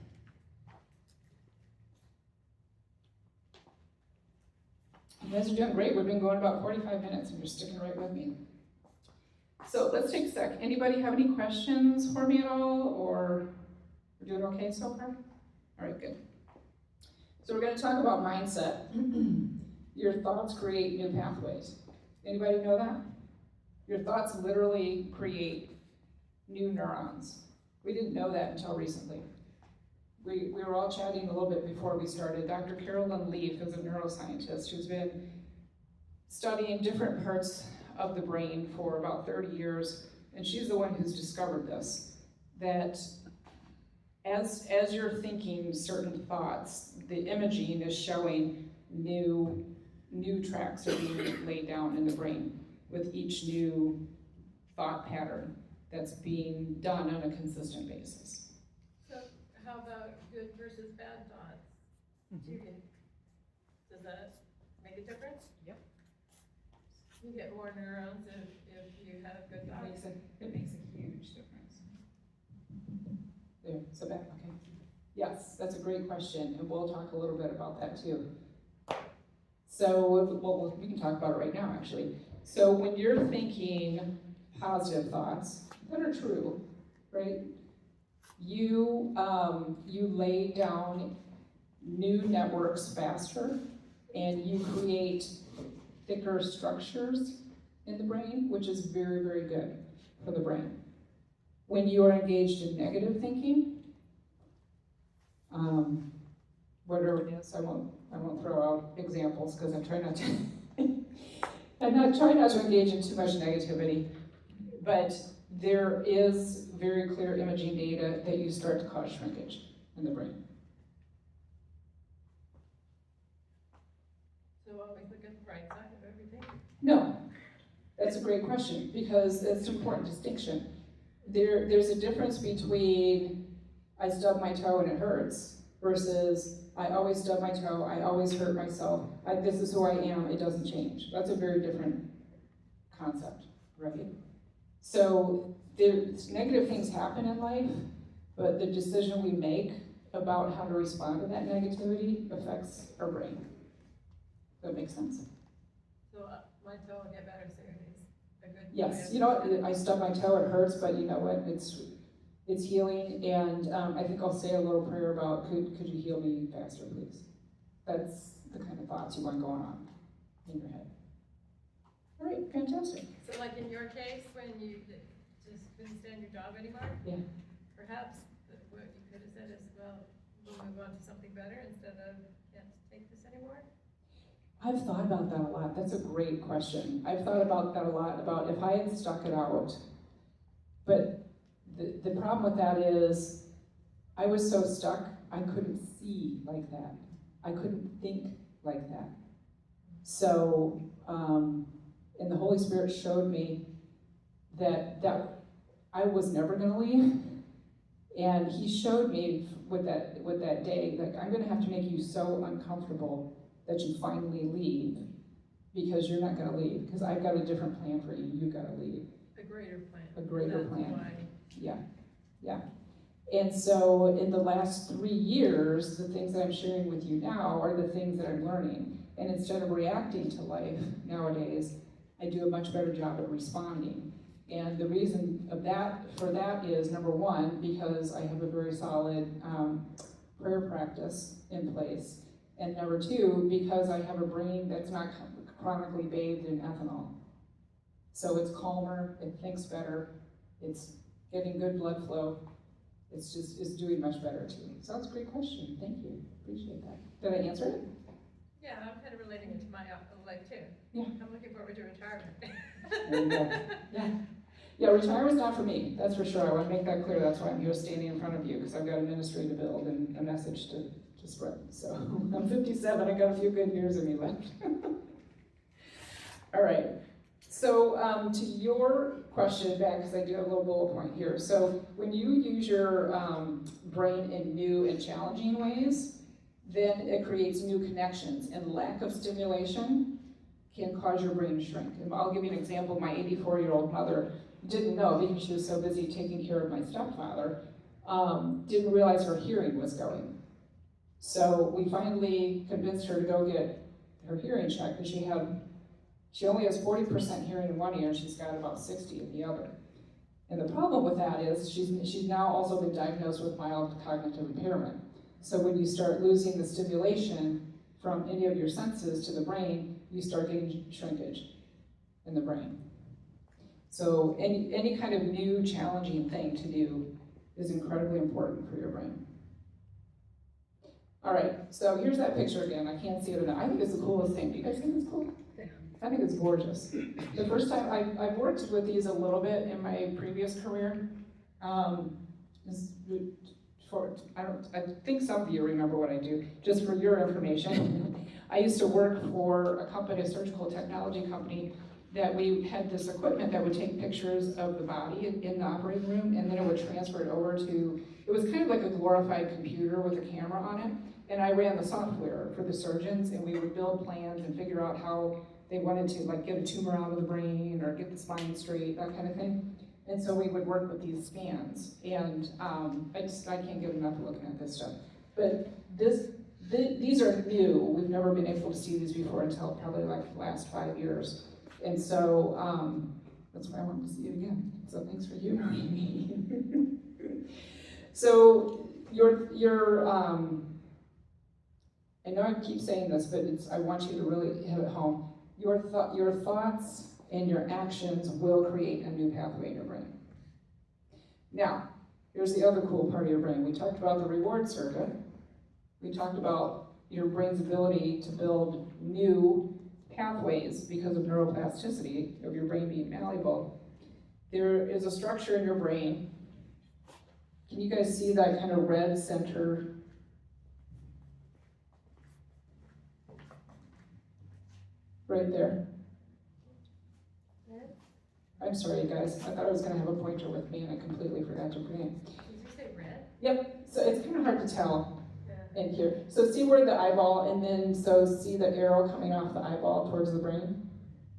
You guys are doing great. We've been going about 45 minutes and you're sticking right with me. So let's take a sec. Anybody have any questions for me at all, or we're doing okay so far? All right, good. So we're going to talk about mindset. Your thoughts create new pathways. Anybody know that? Your thoughts literally create new neurons. We didn't know that until recently. We were all chatting a little bit before we started. Dr. Carolyn Leaf is a neuroscientist who's been studying different parts of the brain for about 30 years, and she's the one who's discovered this, that as you're thinking certain thoughts, the imaging is showing new tracks are being laid down in the brain with each new thought pattern that's being done on a consistent basis. So how about good versus bad thoughts? Does that make a difference? Yep. You get more neurons if you have good thoughts? It makes a huge difference. There, so back, okay. Yes, that's a great question, and we'll talk a little bit about that too. So, well, we can talk about it right now, actually. So when you're thinking positive thoughts that are true, right? You lay down new networks faster, and you create thicker structures in the brain, which is very, very good for the brain. When you are engaged in negative thinking, whatever it is, I won't throw out examples because I'm trying not to. I'm trying not to engage in too much negativity, but there is very clear imaging data that you start to cause shrinkage in the brain. So always look at the bright side of everything? No, that's a great question because it's an important distinction. There's a difference between I stub my toe and it hurts versus I always stub my toe, I always hurt myself, this is who I am, it doesn't change. That's a very different concept, right? So negative things happen in life, but the decision we make about how to respond to that negativity affects our brain. Does that make sense? So my toe will get better soon is a good. Yes, you know what, I stubbed my toe, it hurts, but you know what, it's healing, and I think I'll say a little prayer about, could you heal me faster, please? That's the kind of thoughts you want going on in your head. All right, fantastic. So like in your case, when you just couldn't stand your job anymore? Yeah. Perhaps what you could have said is, well, we'll move on to something better instead of can't take this anymore? I've thought about that a lot. That's a great question. I've thought about that a lot, about if I had stuck it out. But the problem with that is I was so stuck, I couldn't see like that. I couldn't think like that. So, and the Holy Spirit showed me that I was never gonna leave. And he showed me with that day, like, I'm gonna have to make you so uncomfortable that you finally leave, because you're not gonna leave, because I've got a different plan for you, you've gotta leave. A greater plan. A greater That's plan. why. Yeah. And so in the last 3 years, the things that I'm sharing with you now are the things that I'm learning. And instead of reacting to life nowadays, I do a much better job at responding. And the reason for that is, number one, because I have a very solid prayer practice in place. And number two, because I have a brain that's not chronically bathed in ethanol. So it's calmer, it thinks better, it's getting good blood flow. It's doing much better too. So that's a great question. Thank you. Appreciate that. Did I answer it? Yeah, I'm kind of relating it to my life too. Yeah. I'm looking forward to retirement. There you go. Yeah, retirement's not for me, that's for sure. I want to make that clear. That's why I'm here standing in front of you, because I've got a ministry to build and a message to spread. So I'm 57, I got a few good years of me left. All right. So to your question back, because I do have a little bullet point here. So when you use your brain in new and challenging ways, then it creates new connections, and lack of stimulation can cause your brain to shrink. And I'll give you an example. My 84-year-old mother didn't know, because she was so busy taking care of my stepfather, didn't realize her hearing was going. So we finally convinced her to go get her hearing checked, because she only has 40% hearing in one ear, and she's got about 60 in the other. And the problem with that is she's now also been diagnosed with mild cognitive impairment. So when you start losing the stimulation from any of your senses to the brain, you start getting shrinkage in the brain. So any kind of new challenging thing to do is incredibly important for your brain. All right, so here's that picture again. I can't see it enough. I think it's the coolest thing. Do you guys think it's cool? I think it's gorgeous. The first time, I've worked with these a little bit in my previous career. I think some of you remember what I do, just for your information. I used to work for a company, a surgical technology company, that we had this equipment that would take pictures of the body in the operating room, and then it would transfer it over to, it was kind of like a glorified computer with a camera on it, and I ran the software for the surgeons, and we would build plans and figure out how they wanted to, like, get a tumor out of the brain, or get the spine straight, that kind of thing. And so we would work with these scans, and I can't get enough of looking at this stuff. But these are new. We've never been able to see these before until probably like the last 5 years. And so that's why I wanted to see it again. So thanks for humoring me. So I know I keep saying this, but I want you to really hit it home. Your thoughts and your actions will create a new pathway in your brain. Now, here's the other cool part of your brain. We talked about the reward circuit. We talked about your brain's ability to build new pathways because of neuroplasticity, of your brain being malleable. There is a structure in your brain. Can you guys see that kind of red center? Right there. I'm sorry, guys. I thought I was going to have a pointer with me, and I completely forgot to bring it. Did you say red? Yep. So it's kind of hard to tell Yeah. in here. So see where the eyeball, and then so see the arrow coming off the eyeball towards the brain?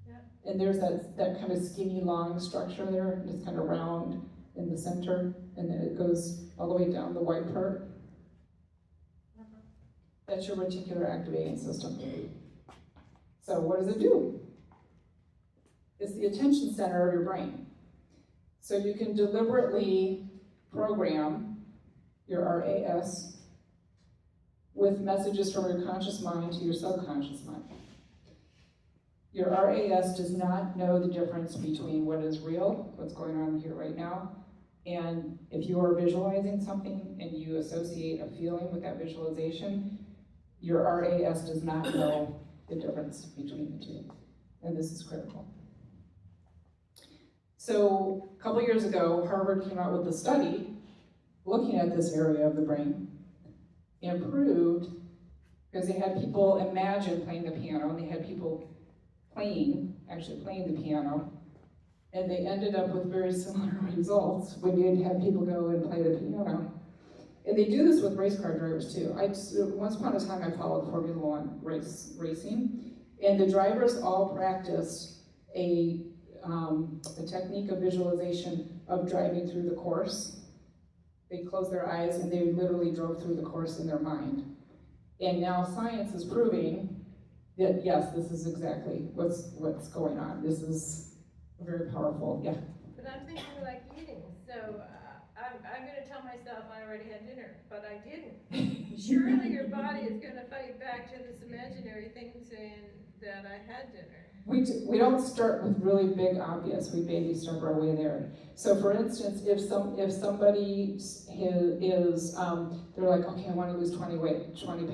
Yeah. And there's that kind of skinny, long structure there, and it's kind of round in the center, and then it goes all the way down the white part. That's your reticular activating system. So what does it do? It's the attention center of your brain. So you can deliberately program your RAS with messages from your conscious mind to your subconscious mind. Your RAS does not know the difference between what is real, what's going on here right now, and if you are visualizing something and you associate a feeling with that visualization, your RAS does not know the difference between the two. And this is critical. So a couple years ago, Harvard came out with a study looking at this area of the brain and proved, because they had people imagine playing the piano, and they had people actually playing the piano, and they ended up with very similar results when you had people go and play the piano. And they do this with race car drivers too. Once upon a time, I followed Formula One racing, and the drivers all practiced a technique of visualization of driving through the course. They closed their eyes and they literally drove through the course in their mind. And now science is proving that yes, this is exactly what's going on. This is very powerful. Yeah. But I'm thinking like eating, so I'm going to tell myself I already had dinner, but I didn't. Surely your body is going to fight back to this imaginary thing saying that I had dinner. We don't start with really big obvious. We baby step our way there. So for instance, if somebody is they're like, okay, I want to lose 20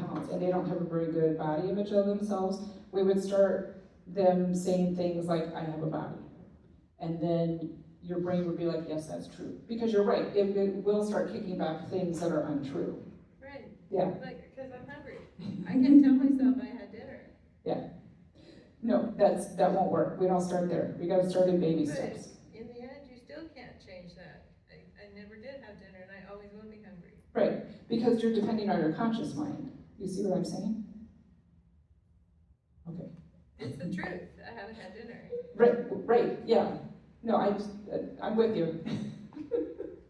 pounds, and they don't have a very good body image of themselves, we would start them saying things like, I have a body. And then your brain would be like, yes, that's true. Because you're right, it will start kicking back things that are untrue. Right. Yeah. Like, because I'm hungry. I can tell myself I had dinner. Yeah. No, that won't work. We don't start there. We got to start in baby steps. In the end, you still can't change that. I never did have dinner, and I always will be hungry. Right, because you're depending on your conscious mind. You see what I'm saying? Okay. It's the truth. I haven't had dinner. Right, yeah. No, I'm with you. Okay.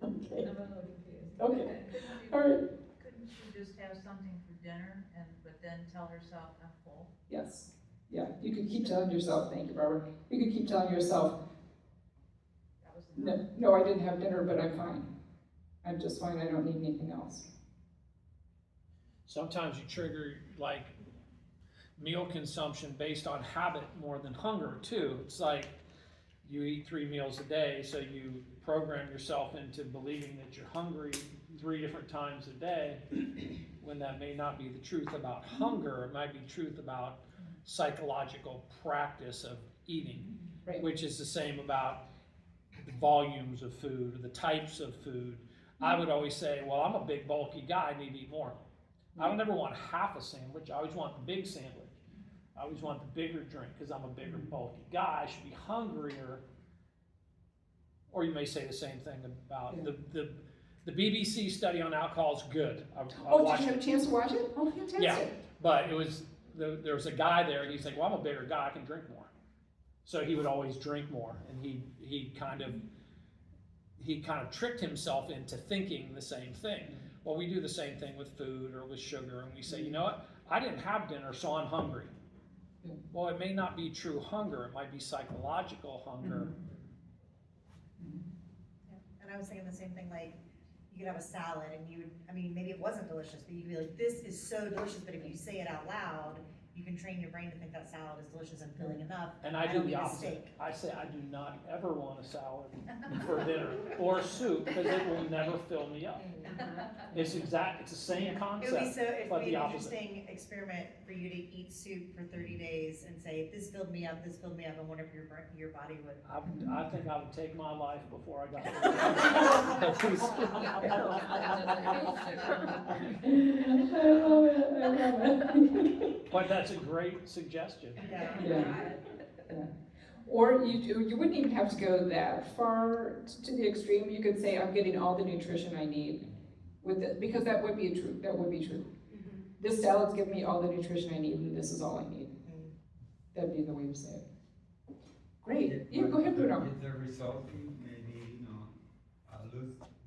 I'm a little confused. Okay. All right. Couldn't she just have something for dinner but then tell herself I'm full? Yes. Yeah. You could keep telling yourself, thank you, Barbara. You could keep telling yourself, That was the no, I didn't have dinner, but I'm fine. I'm just fine. I don't need anything else. Sometimes you trigger like meal consumption based on habit more than hunger too. It's like you eat 3 meals a day, so you program yourself into believing that you're hungry 3 different times a day, when that may not be the truth about hunger. It might be truth about psychological practice of eating, Right. which is the same about the volumes of food, the types of food. I would always say, well, I'm a big bulky guy, I need to eat more. I don't ever want half a sandwich, I always want the big sandwich. I always want the bigger drink, because I'm a bigger bulky guy, I should be hungrier. Or you may say the same thing about the BBC study on alcohol is good. I Oh, watched did you have a chance to watch it? Oh, fantastic. Yeah, but it was, there was a guy there, and he's like, well, I'm a bigger guy, I can drink more. So he would always drink more, and he kind of tricked himself into thinking the same thing. Well, we do the same thing with food or with sugar, and we say, you know what, I didn't have dinner, so I'm hungry. Well, it may not be true hunger, it might be psychological hunger. And I was thinking the same thing, like, you could have a salad and you would, I mean, maybe it wasn't delicious, but you could be like, this is so delicious, but if you say it out loud, you can train your brain to think that salad is delicious and filling enough. And I do don't the need a opposite. steak. I say I do not ever want a salad for dinner or soup, because it will never fill me up. It's the same It would be concept, so, it but would be the an opposite. interesting experiment for you to eat soup for 30 days and say, this filled me up, and wonder if your body would. I think I would take my life before I got there. I love it. But that's a great suggestion. Yeah. Yeah. Or you wouldn't even have to go that far to the extreme. You could say, I'm getting all the nutrition I need with it, because that would be true. That would be true. This salad's giving me all the nutrition I need, and this is all I need. That'd be the way to say it. Great. Yeah, go ahead, Bruno. Is the result maybe,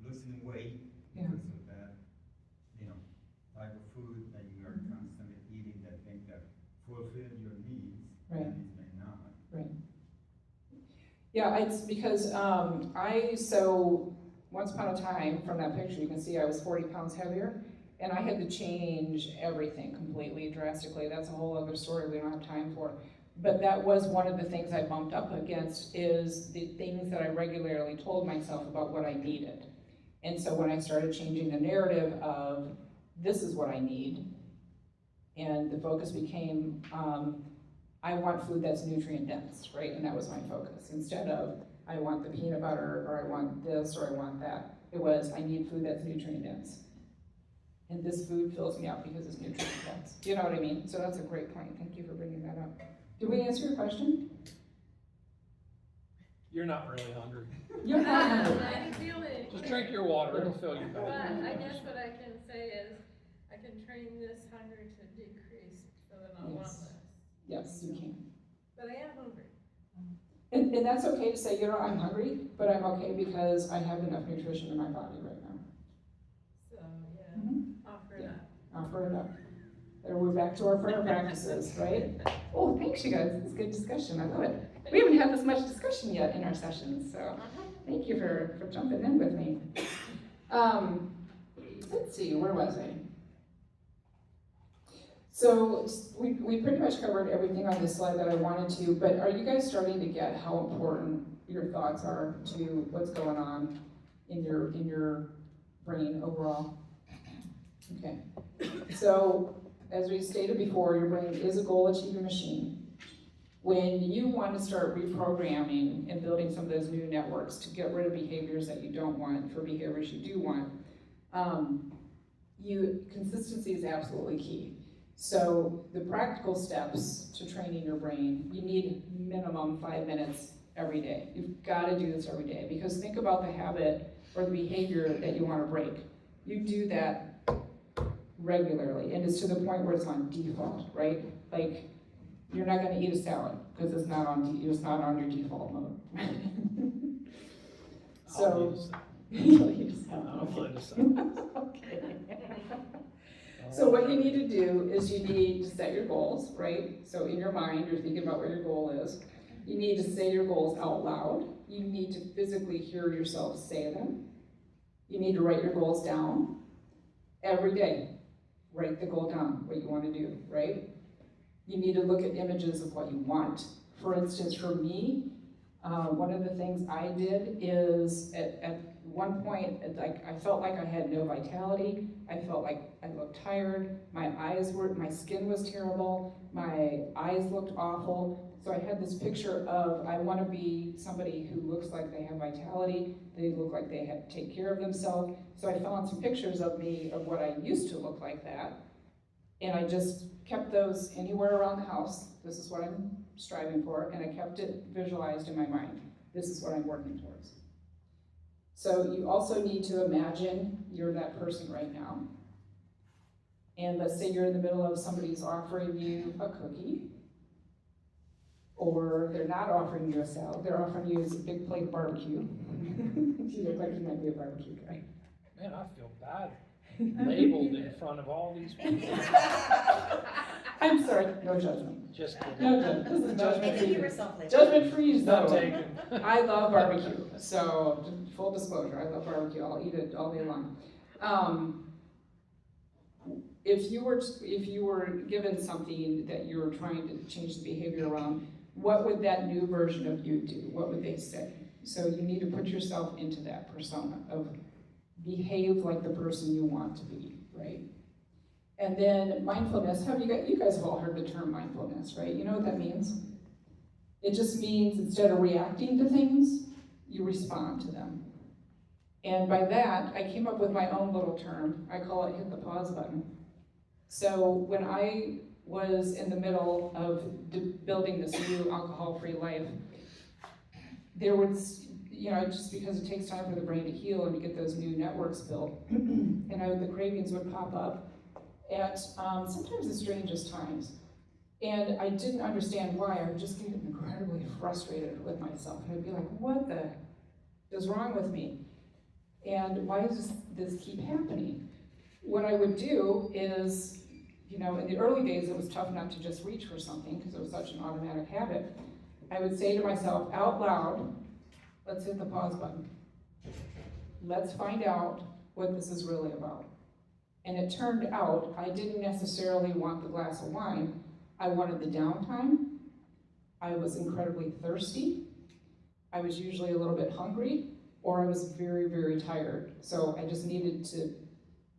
losing weight Yeah. because of that, type of food that you are constantly eating that think that fulfill your needs, Right. and it may not. Right. Yeah, it's because so once upon a time, from that picture, you can see I was 40 pounds heavier, and I had to change everything completely, drastically. That's a whole other story we don't have time for. But that was one of the things I bumped up against, is the things that I regularly told myself about what I needed. And so when I started changing the narrative of, this is what I need, and the focus became, I want food that's nutrient dense, right? And that was my focus. Instead of, I want the peanut butter, or I want this, or I want that. It was, I need food that's nutrient dense. And this food fills me up because it's nutrient dense. Do you know what I mean? So that's a great point. Thank you for bringing that up. Did we answer your question? You're not really hungry. You're not I hungry. didn't feel it. Just drink your water, it'll fill you But back. I guess what I can say is, I can train this hunger to decrease so that I'll want Yes. less. Yes, you can. But I am hungry. And that's okay to say, I'm hungry, but I'm okay because I have enough nutrition in my body right now. So, yeah, Mhm. offer it up. Offer it up. There, we're back to our prayer practices, right? Oh, thanks, you guys. It's a good discussion. I love it. We haven't had this much discussion yet in our sessions, so thank you for jumping in with me. Let's see, where was I? So we pretty much covered everything on this slide that I wanted to, but are you guys starting to get how important your thoughts are to what's going on in your brain overall? Okay. So, as we stated before, your brain is a goal-achieving machine. When you want to start reprogramming and building some of those new networks to get rid of behaviors that you don't want for behaviors you do want, consistency is absolutely key. So the practical steps to training your brain, you need minimum 5 minutes every day. You've got to do this every day, because think about the habit or the behavior that you want to break. You do that regularly, and it's to the point where it's on default, right? Like, you're not going to eat a salad because it's not on your default mode. So you'll eat a salad. I'll find a salad. Okay. So what you need to do is you need to set your goals, right? So in your mind, you're thinking about what your goal is. You need to say your goals out loud. You need to physically hear yourself say them. You need to write your goals down every day. Write the goal down, what you want to do, right? You need to look at images of what you want. For instance, for me, One of the things I did is at one point, like I felt like I had no vitality. I felt like I looked tired. My skin was terrible. My eyes looked awful. So I had this picture of, I want to be somebody who looks like they have vitality. They look like they take care of themselves. So I found some pictures of me of what I used to look like that. And I just kept those anywhere around the house. This is what I'm striving for, and I kept it visualized in my mind. This is what I'm working towards. So you also need to imagine you're that person right now. And let's say you're in the middle of somebody's offering you a cookie, or they're not offering you a salad, they're offering you a big plate of barbecue. You look like you might be a barbecue guy. Man, I feel bad. Labeled in front of all these people. I'm sorry, no judgment. Just kidding. No judgment. This is judgment It's a free. humor self-label. Judgment free Not zone. taken. I love barbecue, so full disclosure, I love barbecue. I'll eat it all day long. If you were given something that you were trying to change the behavior around, what would that new version of you do? What would they say? So you need to put yourself into that persona of behave like the person you want to be, right? And then mindfulness, you guys have all heard the term mindfulness, right? You know what that means? It just means instead of reacting to things, you respond to them. And by that, I came up with my own little term. I call it hit the pause button. So when I was in the middle of building this new alcohol-free life, there was, just because it takes time for the brain to heal and to get those new networks built, and the cravings would pop up at sometimes the strangest times. And I didn't understand why. I would just get incredibly frustrated with myself. And I'd be like, what the is wrong with me? And why does this keep happening? What I would do is, in the early days, it was tough not to just reach for something because it was such an automatic habit. I would say to myself out loud, let's hit the pause button. Let's find out what this is really about. And it turned out I didn't necessarily want the glass of wine. I wanted the downtime. I was incredibly thirsty. I was usually a little bit hungry, or I was very, very tired. So I just needed to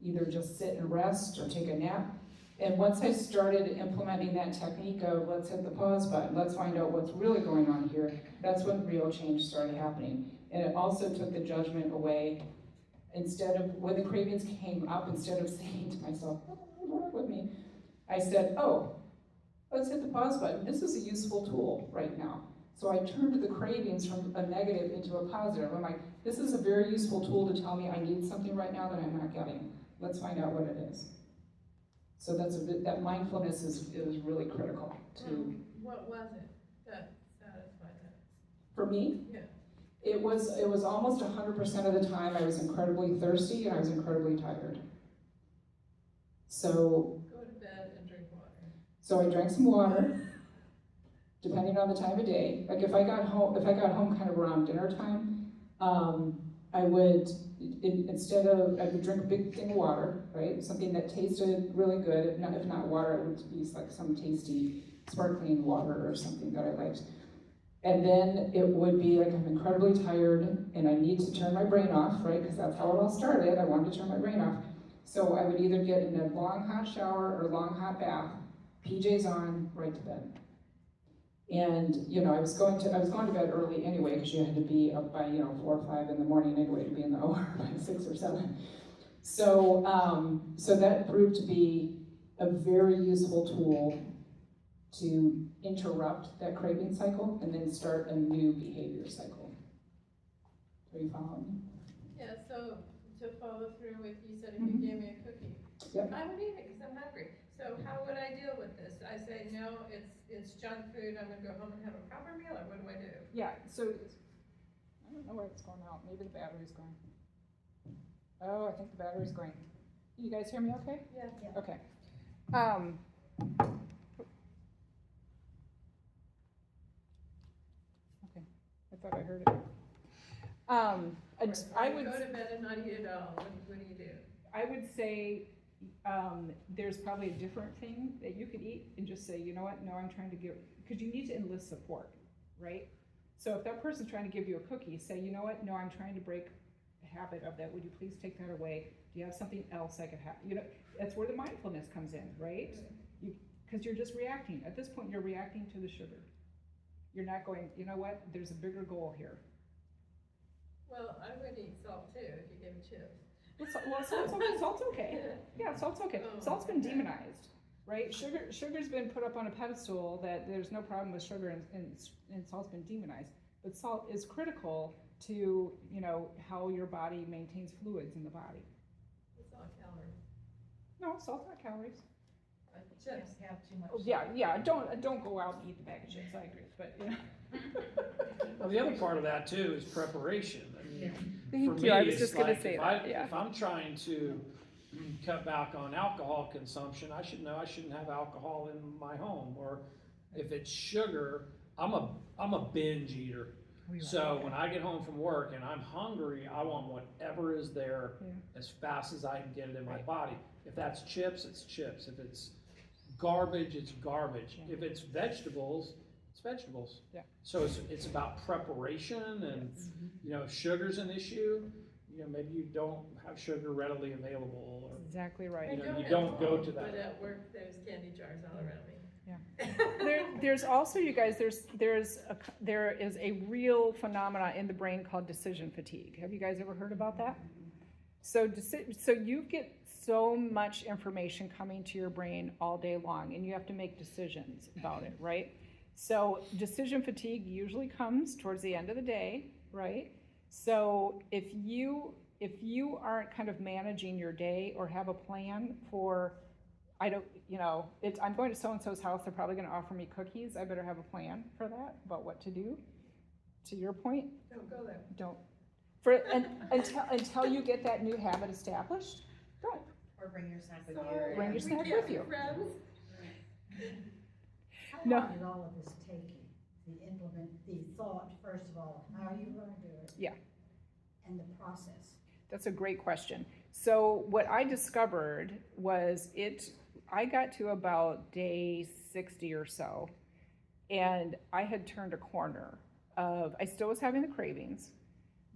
either just sit and rest or take a nap. And once I started implementing that technique of let's hit the pause button, let's find out what's really going on here, that's when real change started happening. And it also took the judgment away. Instead of, when the cravings came up, instead of saying to myself, work with me, I said, let's hit the pause button. This is a useful tool right now. So I turned the cravings from a negative into a positive. I'm like, this is a very useful tool to tell me I need something right now that I'm not getting. Let's find out what it is. So that mindfulness is really critical to. What was it that satisfied that? For me? Yeah. It was almost 100% of the time I was incredibly thirsty and I was incredibly tired. So. Go to bed and drink water. So I drank some water, depending on the time of day. Like if I got home kind of around dinner time, I would drink a big thing of water, right? Something that tasted really good. If not water, it would be like some tasty sparkling water or something that I liked. And then it would be like I'm incredibly tired and I need to turn my brain off, right? Because that's how it all started. I wanted to turn my brain off. So I would either get in a long hot shower or long hot bath, PJs on, right to bed. And I was going to bed early anyway because you had to be up by 4 or 5 in the morning anyway to be in the OR by 6 or 7. So so that proved to be a very useful tool to interrupt that craving cycle and then start a new behavior cycle. Are you following me? Yeah, so to follow through with, you said if you gave me a cookie, Yep. I would eat it because I'm hungry. So how would I deal with this? I say, no, it's junk food, I'm gonna go home and have a proper meal, or what do I do? Yeah, so I don't know where it's going out. Maybe the battery's going. Oh, I think the battery's going. You guys hear me okay? Yeah. Okay. Okay, I thought I heard it. I would Go to bed and not eat at all, what do you do? I would say there's probably a different thing that you could eat and just say, you know what, no, I'm trying to get, because you need to enlist support, right? So if that person's trying to give you a cookie, say, you know what, no, I'm trying to break the habit of that, would you please take that away? Do you have something else I could have, you know, that's where the mindfulness comes in, right? Because you're just reacting, at this point, you're reacting to the sugar. You're not going, you know what, there's a bigger goal here. Well, I'm going to eat salt too, if you give me chips. Well, salt's okay. Yeah, salt's okay. Oh, Salt's been okay. demonized, right? Sugar's been put up on a pedestal that there's no problem with sugar and salt's been demonized. But salt is critical to, you know, how your body maintains fluids in the body. It's all calories. No, salt's not calories. Chips. Have too much. Yeah, don't go out and eat the bag of chips, I agree, but, you know. Well, the other part of that too is preparation. I mean, Thank for you, me, I was it's just gonna like say if that, yeah. If I'm trying to cut back on alcohol consumption, I should know I shouldn't have alcohol in my home. Or if it's sugar, I'm a binge eater. So when I get home from work and I'm hungry, I want whatever is there as fast as I can get it in my body. If that's chips, it's chips. If it's garbage, it's garbage. Yeah. If it's vegetables, it's vegetables. Yeah. So it's about preparation, and you know, if sugar's an issue, you know, maybe you don't have sugar readily available, or Exactly I right. You know, you at don't go home, to that. But at work, there's candy jars all around me. There's also, you guys, there is a real phenomena in the brain called decision fatigue. Have you guys ever heard about that? So you get so much information coming to your brain all day long, and you have to make decisions about it, right? So decision fatigue usually comes towards the end of the day, right? So if you aren't kind of managing your day or have a plan for, I'm going to so-and-so's house, they're probably gonna offer me cookies, I better have a plan for that, about what to do. To your point, Don't go there. don't. Until you get that new habit established, don't. Or bring your snack with Sorry, you. Bring your we snack can't with be you. friends. How No. long is all of this taking? The thought, first of all, how are you gonna do it? Yeah. And the process. That's a great question. So what I discovered was I got to about day 60 or so, and I had turned a corner I still was having the cravings,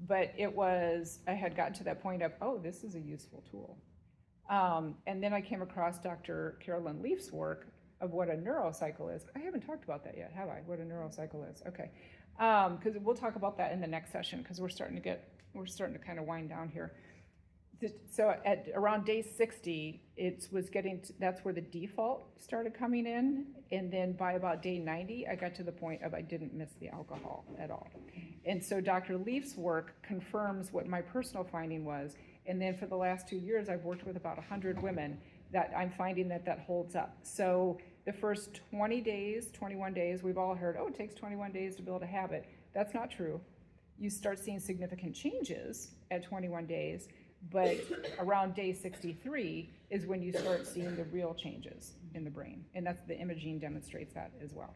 but I had gotten to that point of, oh, this is a useful tool. And then I came across Dr. Carolyn Leaf's work of what a neurocycle is. I haven't talked about that yet, have I? What a neurocycle is, okay. Because we'll talk about that in the next session, because we're starting to kind of wind down here. So at around day 60, that's where the default started coming in, and then by about day 90, I got to the point of I didn't miss the alcohol at all. And so Dr. Leaf's work confirms what my personal finding was, and then for the last 2 years, I've worked with about 100 women that I'm finding that holds up. So the first 20 days, 21 days, we've all heard, oh, it takes 21 days to build a habit. That's not true. You start seeing significant changes at 21 days, but around day 63 is when you start seeing the real changes in the brain. And that's the imaging demonstrates that as well.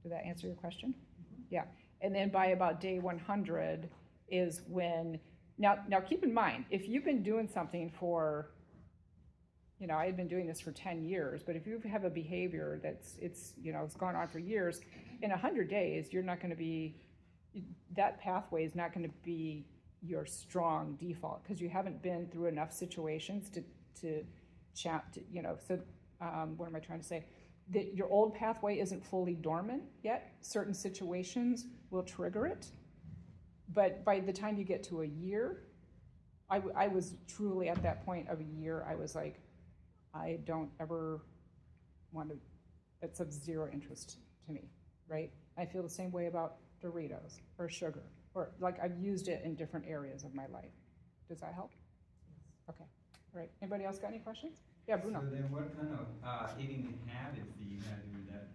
Did that answer your question? Yeah. And then by about day 100 is when, now keep in mind, if you've been doing something for, I had been doing this for 10 years, but if you have a behavior it's gone on for years, in 100 days, you're not gonna be, that pathway is not gonna be your strong default, because you haven't been through enough situations to chat, what am I trying to say? That your old pathway isn't fully dormant yet. Certain situations will trigger it, but by the time you get to a year, I was truly at that point of a year, I was like, I don't ever want to, it's of zero interest to me, right? I feel the same way about Doritos or sugar, or like I've used it in different areas of my life. Does that help? Okay, all right. Anybody else got any questions? Yeah, Bruno. So then what kind of eating habits do you have in that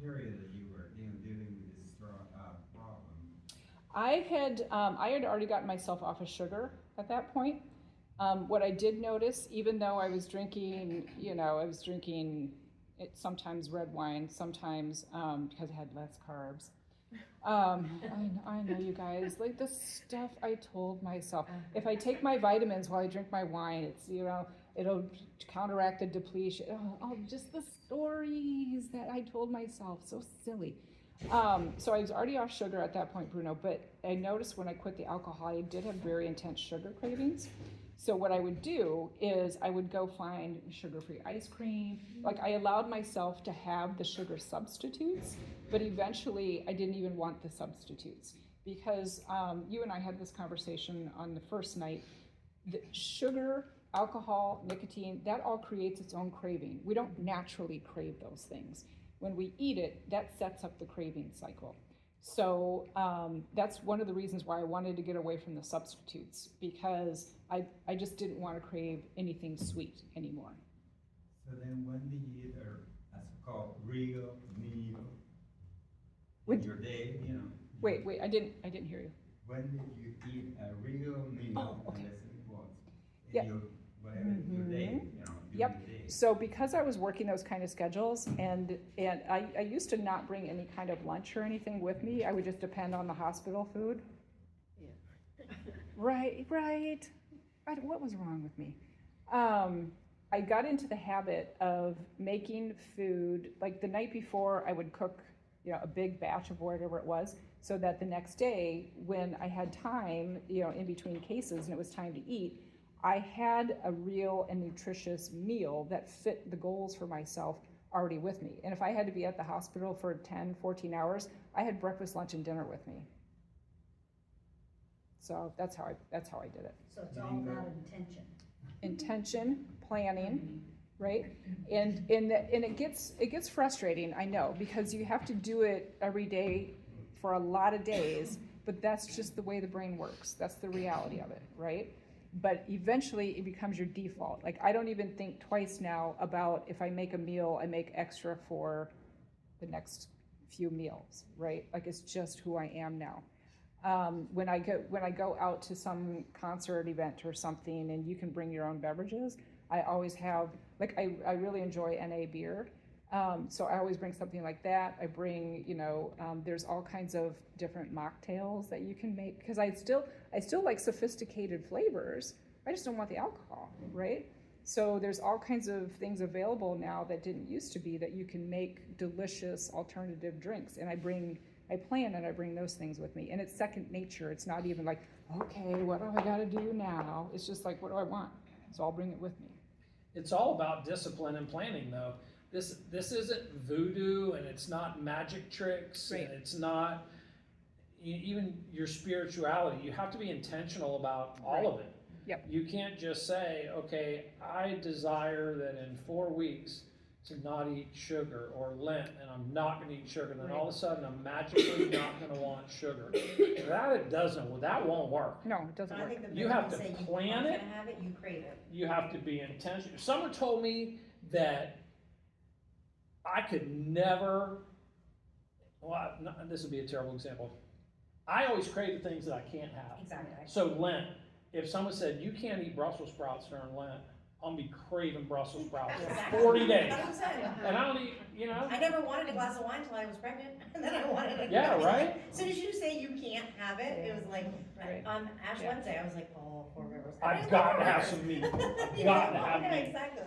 period that you were dealing with this problem? I had already gotten myself off of sugar at that point. What I did notice, even though I was drinking, sometimes red wine, sometimes because it had less carbs. I know you guys, like the stuff I told myself. If I take my vitamins while I drink my wine, it's, it'll counteract the depletion. Oh, just the stories that I told myself, so silly. So I was already off sugar at that point, Bruno, but I noticed when I quit the alcohol, I did have very intense sugar cravings. So what I would do is I would go find sugar-free ice cream. Like, I allowed myself to have the sugar substitutes, but eventually I didn't even want the substitutes because you and I had this conversation on the first night. The sugar, alcohol, nicotine, that all creates its own craving. We don't naturally crave those things. When we eat it, that sets up the craving cycle. So that's one of the reasons why I wanted to get away from the substitutes, because I just didn't want to crave anything sweet anymore. So then when did you eat a so-called real meal With- in your day, you know? Wait, I didn't hear you. When did you eat a real meal? Oh, okay. Unless it was in Yeah. your, whatever, your day, you know, during Yep. the day. So because I was working those kind of schedules, and I used to not bring any kind of lunch or anything with me, I would just depend on the hospital food. Right. What was wrong with me? I got into the habit of making food, like the night before I would cook, a big batch of whatever it was, so that the next day when I had time, in between cases and it was time to eat, I had a real and nutritious meal that fit the goals for myself already with me. And if I had to be at the hospital for 10, 14 hours, I had breakfast, lunch, and dinner with me. So that's how I did it. So it's all about intention. Planning, right? And it gets frustrating, I know, because you have to do it every day for a lot of days, but that's just the way the brain works. That's the reality of it, right? But eventually it becomes your default. Like, I don't even think twice now about if I make a meal, I make extra for the next few meals, right? Like, it's just who I am now. When I go out to some concert event or something and you can bring your own beverages, I always have, like, I really enjoy NA beer. So I always bring something like that. I bring, there's all kinds of different mocktails that you can make, because I still like sophisticated flavors. I just don't want the alcohol, right? So there's all kinds of things available now that didn't used to be, that you can make delicious alternative drinks. And I bring those things with me. And it's second nature. It's not even like, okay, what do I gotta do now? It's just like, what do I want? So I'll bring it with me. It's all about discipline and planning, though. This isn't voodoo, and it's not magic tricks, Right. and it's not even your spirituality. You have to be intentional about all Right. of it. Yep. You can't just say, okay, I desire that in 4 weeks to not eat sugar, or Lent, and I'm not going to eat sugar. Then all of a sudden, I'm magically not going to want sugar. That won't work. No, it doesn't I work. think the You minute have to say you plan aren't it. gonna have it, you crave it. You have to be intentional. Someone told me that I could never, this would be a terrible example. I always crave the things that I can't have. Exactly. So Lent, if someone said, you can't eat Brussels sprouts during Lent, I'm gonna be craving Brussels sprouts for Exactly. 40 days. That's what I'm saying. And I don't eat, I never wanted a glass of wine until I was pregnant, and then I wanted it. Yeah, right? As soon as you say you can't have it, it was like, Right. on Ash Yeah. Wednesday, I was like, oh, 4 Rivers. I've got to have some meat. You Got know, to have yeah, meat. Exactly.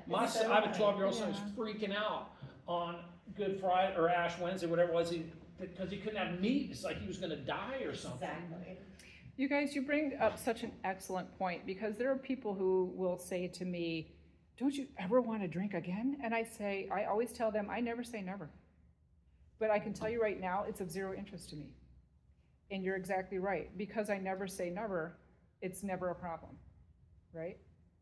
My It's son, so I have a funny. 12-year-old son who's freaking out on Good Friday or Ash Wednesday, whatever it was, because he couldn't have meat. It's like he was gonna die or something. Exactly. You guys, you bring up such an excellent point, because there are people who will say to me, don't you ever want to drink again? And I always tell them, I never say never. But I can tell you right now, it's of zero interest to me. And you're exactly right. Because I never say never, it's never a problem, right?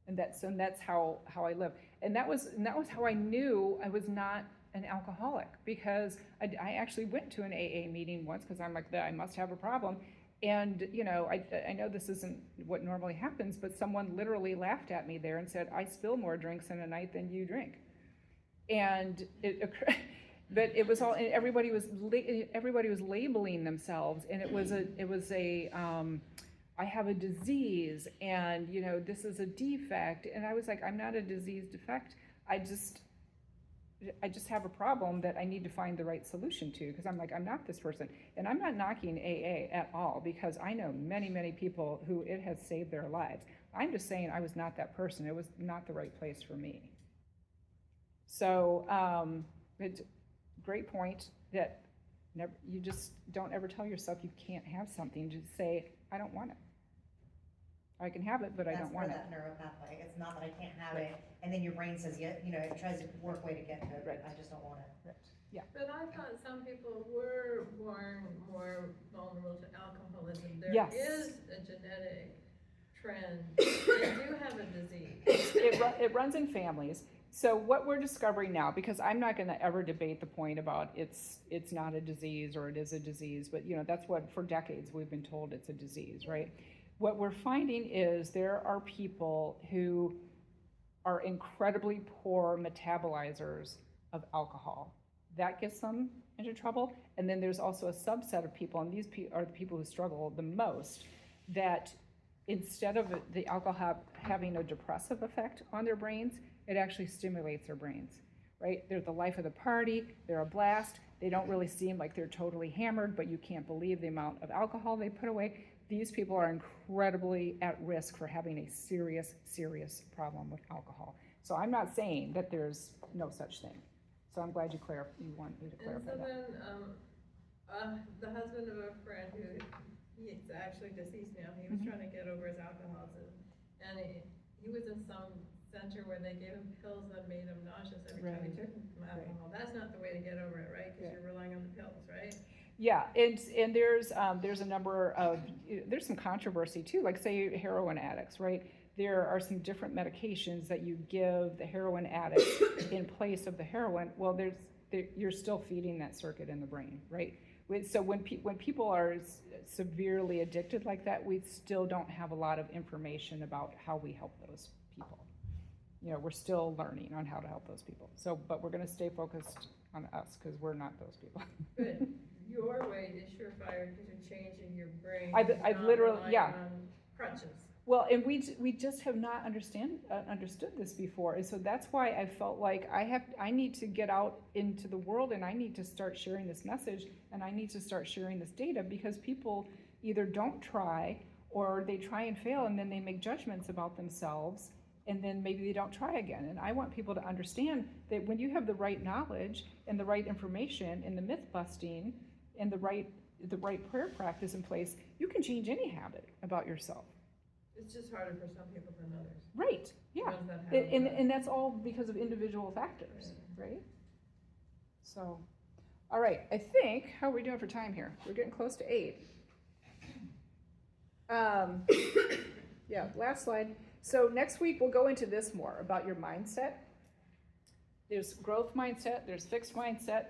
And that's how I live. And that was how I knew I was not an alcoholic, because I actually went to an AA meeting once, because I'm like, I must have a problem. And, I know this isn't what normally happens, but someone literally laughed at me there and said, I spill more drinks in a night than you drink. And but it was all, everybody was labeling themselves, and it was I have a disease, and, this is a defect. And I was like, I'm not a disease defect. I just have a problem that I need to find the right solution to, because I'm like, I'm not this person. And I'm not knocking AA at all, because I know many, many people who it has saved their lives. I'm just saying I was not that person. It was not the right place for me. So, it's a great point that Never, you just don't ever tell yourself you can't have something. Just say, I don't want it. I can have it, but I don't want it. That's for that neuropathway, it's not that I can't have it, and then your brain says, yeah, you know, it tries to work way to get to it, but I just don't want it. Right. Yeah. But I thought some people were born more vulnerable to alcoholism. There Yes. is a genetic trend. They do have a disease. It runs in families. So what we're discovering now, because I'm not going to ever debate the point about it's not a disease or it is a disease, but you know that's what for decades we've been told it's a disease, right? What we're finding is there are people who are incredibly poor metabolizers of alcohol. That gets them into trouble. And then there's also a subset of people, and these are the people who struggle the most, that instead of the alcohol having a depressive effect on their brains, it actually stimulates their brains, right? They're the life of the party, they're a blast, they don't really seem like they're totally hammered, but you can't believe the amount of alcohol they put away. These people are incredibly at risk for having a serious, serious problem with alcohol. So I'm not saying that there's no such thing. So I'm glad you want me to clarify And so that. then, the husband of a friend who, he's actually deceased now, he was Mhm. trying to get over his alcoholism. And he was in some center where they gave him pills that made him nauseous every time he Right. took alcohol. That's not the way to get over it, right? Because you're relying on the pills, right? Yeah, and there's a number of, there's some controversy too, like say heroin addicts, right? There are some different medications that you give the heroin addict in place of the heroin. Well, you're still feeding that circuit in the brain, right? So when people are severely addicted like that, we still don't have a lot of information about how we help those people. You know, we're still learning on how to help those people. So, but we're going to stay focused on us because we're not those people. But your way is surefire because you're changing your brain. I've not literally, relying yeah. on crutches. Well, and we just have not understood this before, and so that's why I felt like I need to get out into the world and I need to start sharing this message and I need to start sharing this data because people either don't try or they try and fail and then they make judgments about themselves and then maybe they don't try again. And I want people to understand that when you have the right knowledge and the right information and the myth busting and the right prayer practice in place, you can change any habit about yourself. It's just harder for some people than others. Right, yeah. Ones that have And that's all because of individual factors, right? So, all right, I think, how are we doing for time here? We're getting close to 8. Yeah, last slide. So next week we'll go into this more about your mindset. There's growth mindset, there's fixed mindset.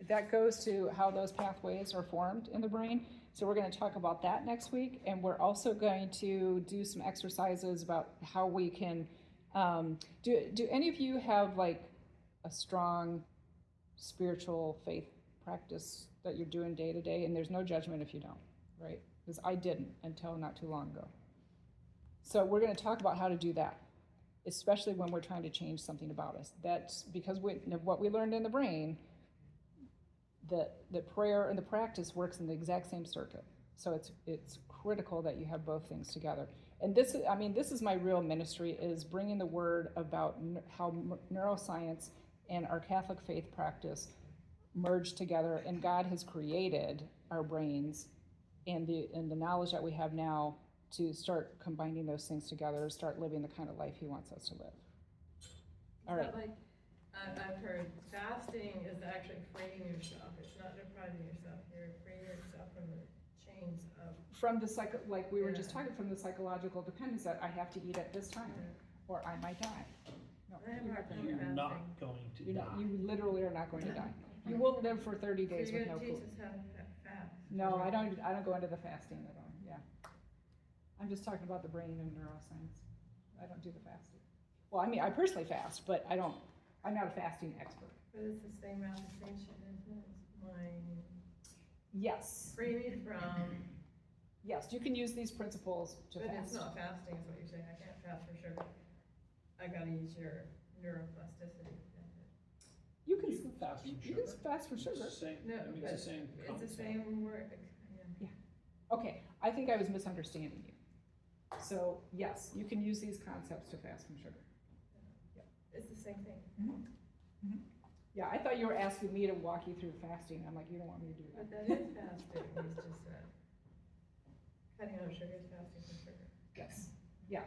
That goes to how those pathways are formed in the brain. So we're going to talk about that next week, and we're also going to do some exercises about how we can, do any of you have like a strong spiritual faith practice that you're doing day to day? And there's no judgment if you don't, right? Because I didn't until not too long ago. So we're going to talk about how to do that, especially when we're trying to change something about us. That's because what we learned in the brain, the prayer and the practice works in the exact same circuit. So it's critical that you have both things together. And this is my real ministry, is bringing the word about how neuroscience and our Catholic faith practice merge together. And God has created our brains and the knowledge that we have now to start combining those things together, start living the kind of life He wants us to live. All right. Like, I've heard fasting is actually freeing yourself. It's not depriving yourself. You're freeing yourself from the chains of. From the like we were just talking, from the psychological dependence that I have to eat at this time, or I might die. No, I have a hard time You're fasting. not going to you're die. not, you literally are not going to die. You will live for 30 So days you're with no gonna teach food. us how to fast. No, I don't go into the fasting at all. Yeah, I'm just talking about the brain and neuroscience. I don't do the fasting. Well, I mean, I personally fast, but I'm not a fasting expert. But it's the same application, isn't it? It's my Yes, free me from, yes, you can use these principles to but fast. it's not fasting is what you're saying. I can't fast for sugar. I gotta use your neuroplasticity. You can fast from You sugar. can fast for sugar. It's the same, No, I mean, but it's the same it's the concept. same word, yeah. Okay, I think I was misunderstanding you. So yes, you can use these concepts to fast from sugar. It's the same thing. Yeah, I thought you were asking me to walk you through fasting. I'm like, you don't want me to do that. But that is fasting, he's just said. Cutting out sugar is fasting from sugar. Yes, yeah.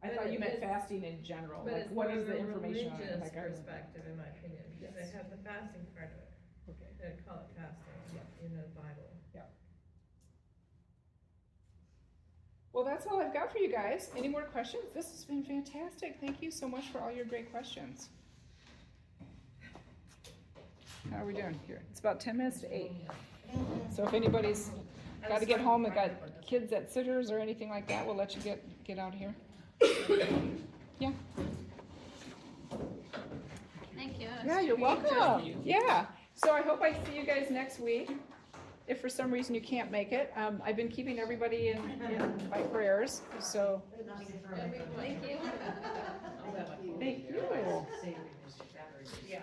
I But thought you meant it's- fasting in general, But like it's what more is of the a information on it? religious Like, I don't know. perspective, in my opinion, because they Yes. have the fasting part of it, Okay, they call it fasting Yeah. in the Bible. well, that's all I've got for you guys. Any more questions? This has been fantastic. Thank you so much for all your great questions. How are we doing here? It's about 10 minutes to 8. So if anybody's got to get home and got kids at sitters or anything like that, we'll let you get out of here. Yeah. Thank you. Yeah, you're welcome. Yeah. So I hope I see you guys next week. If for some reason you can't make it, I've been keeping everybody in my prayers. So Thank you. thank you. Savory, Mr. Pepper, is free.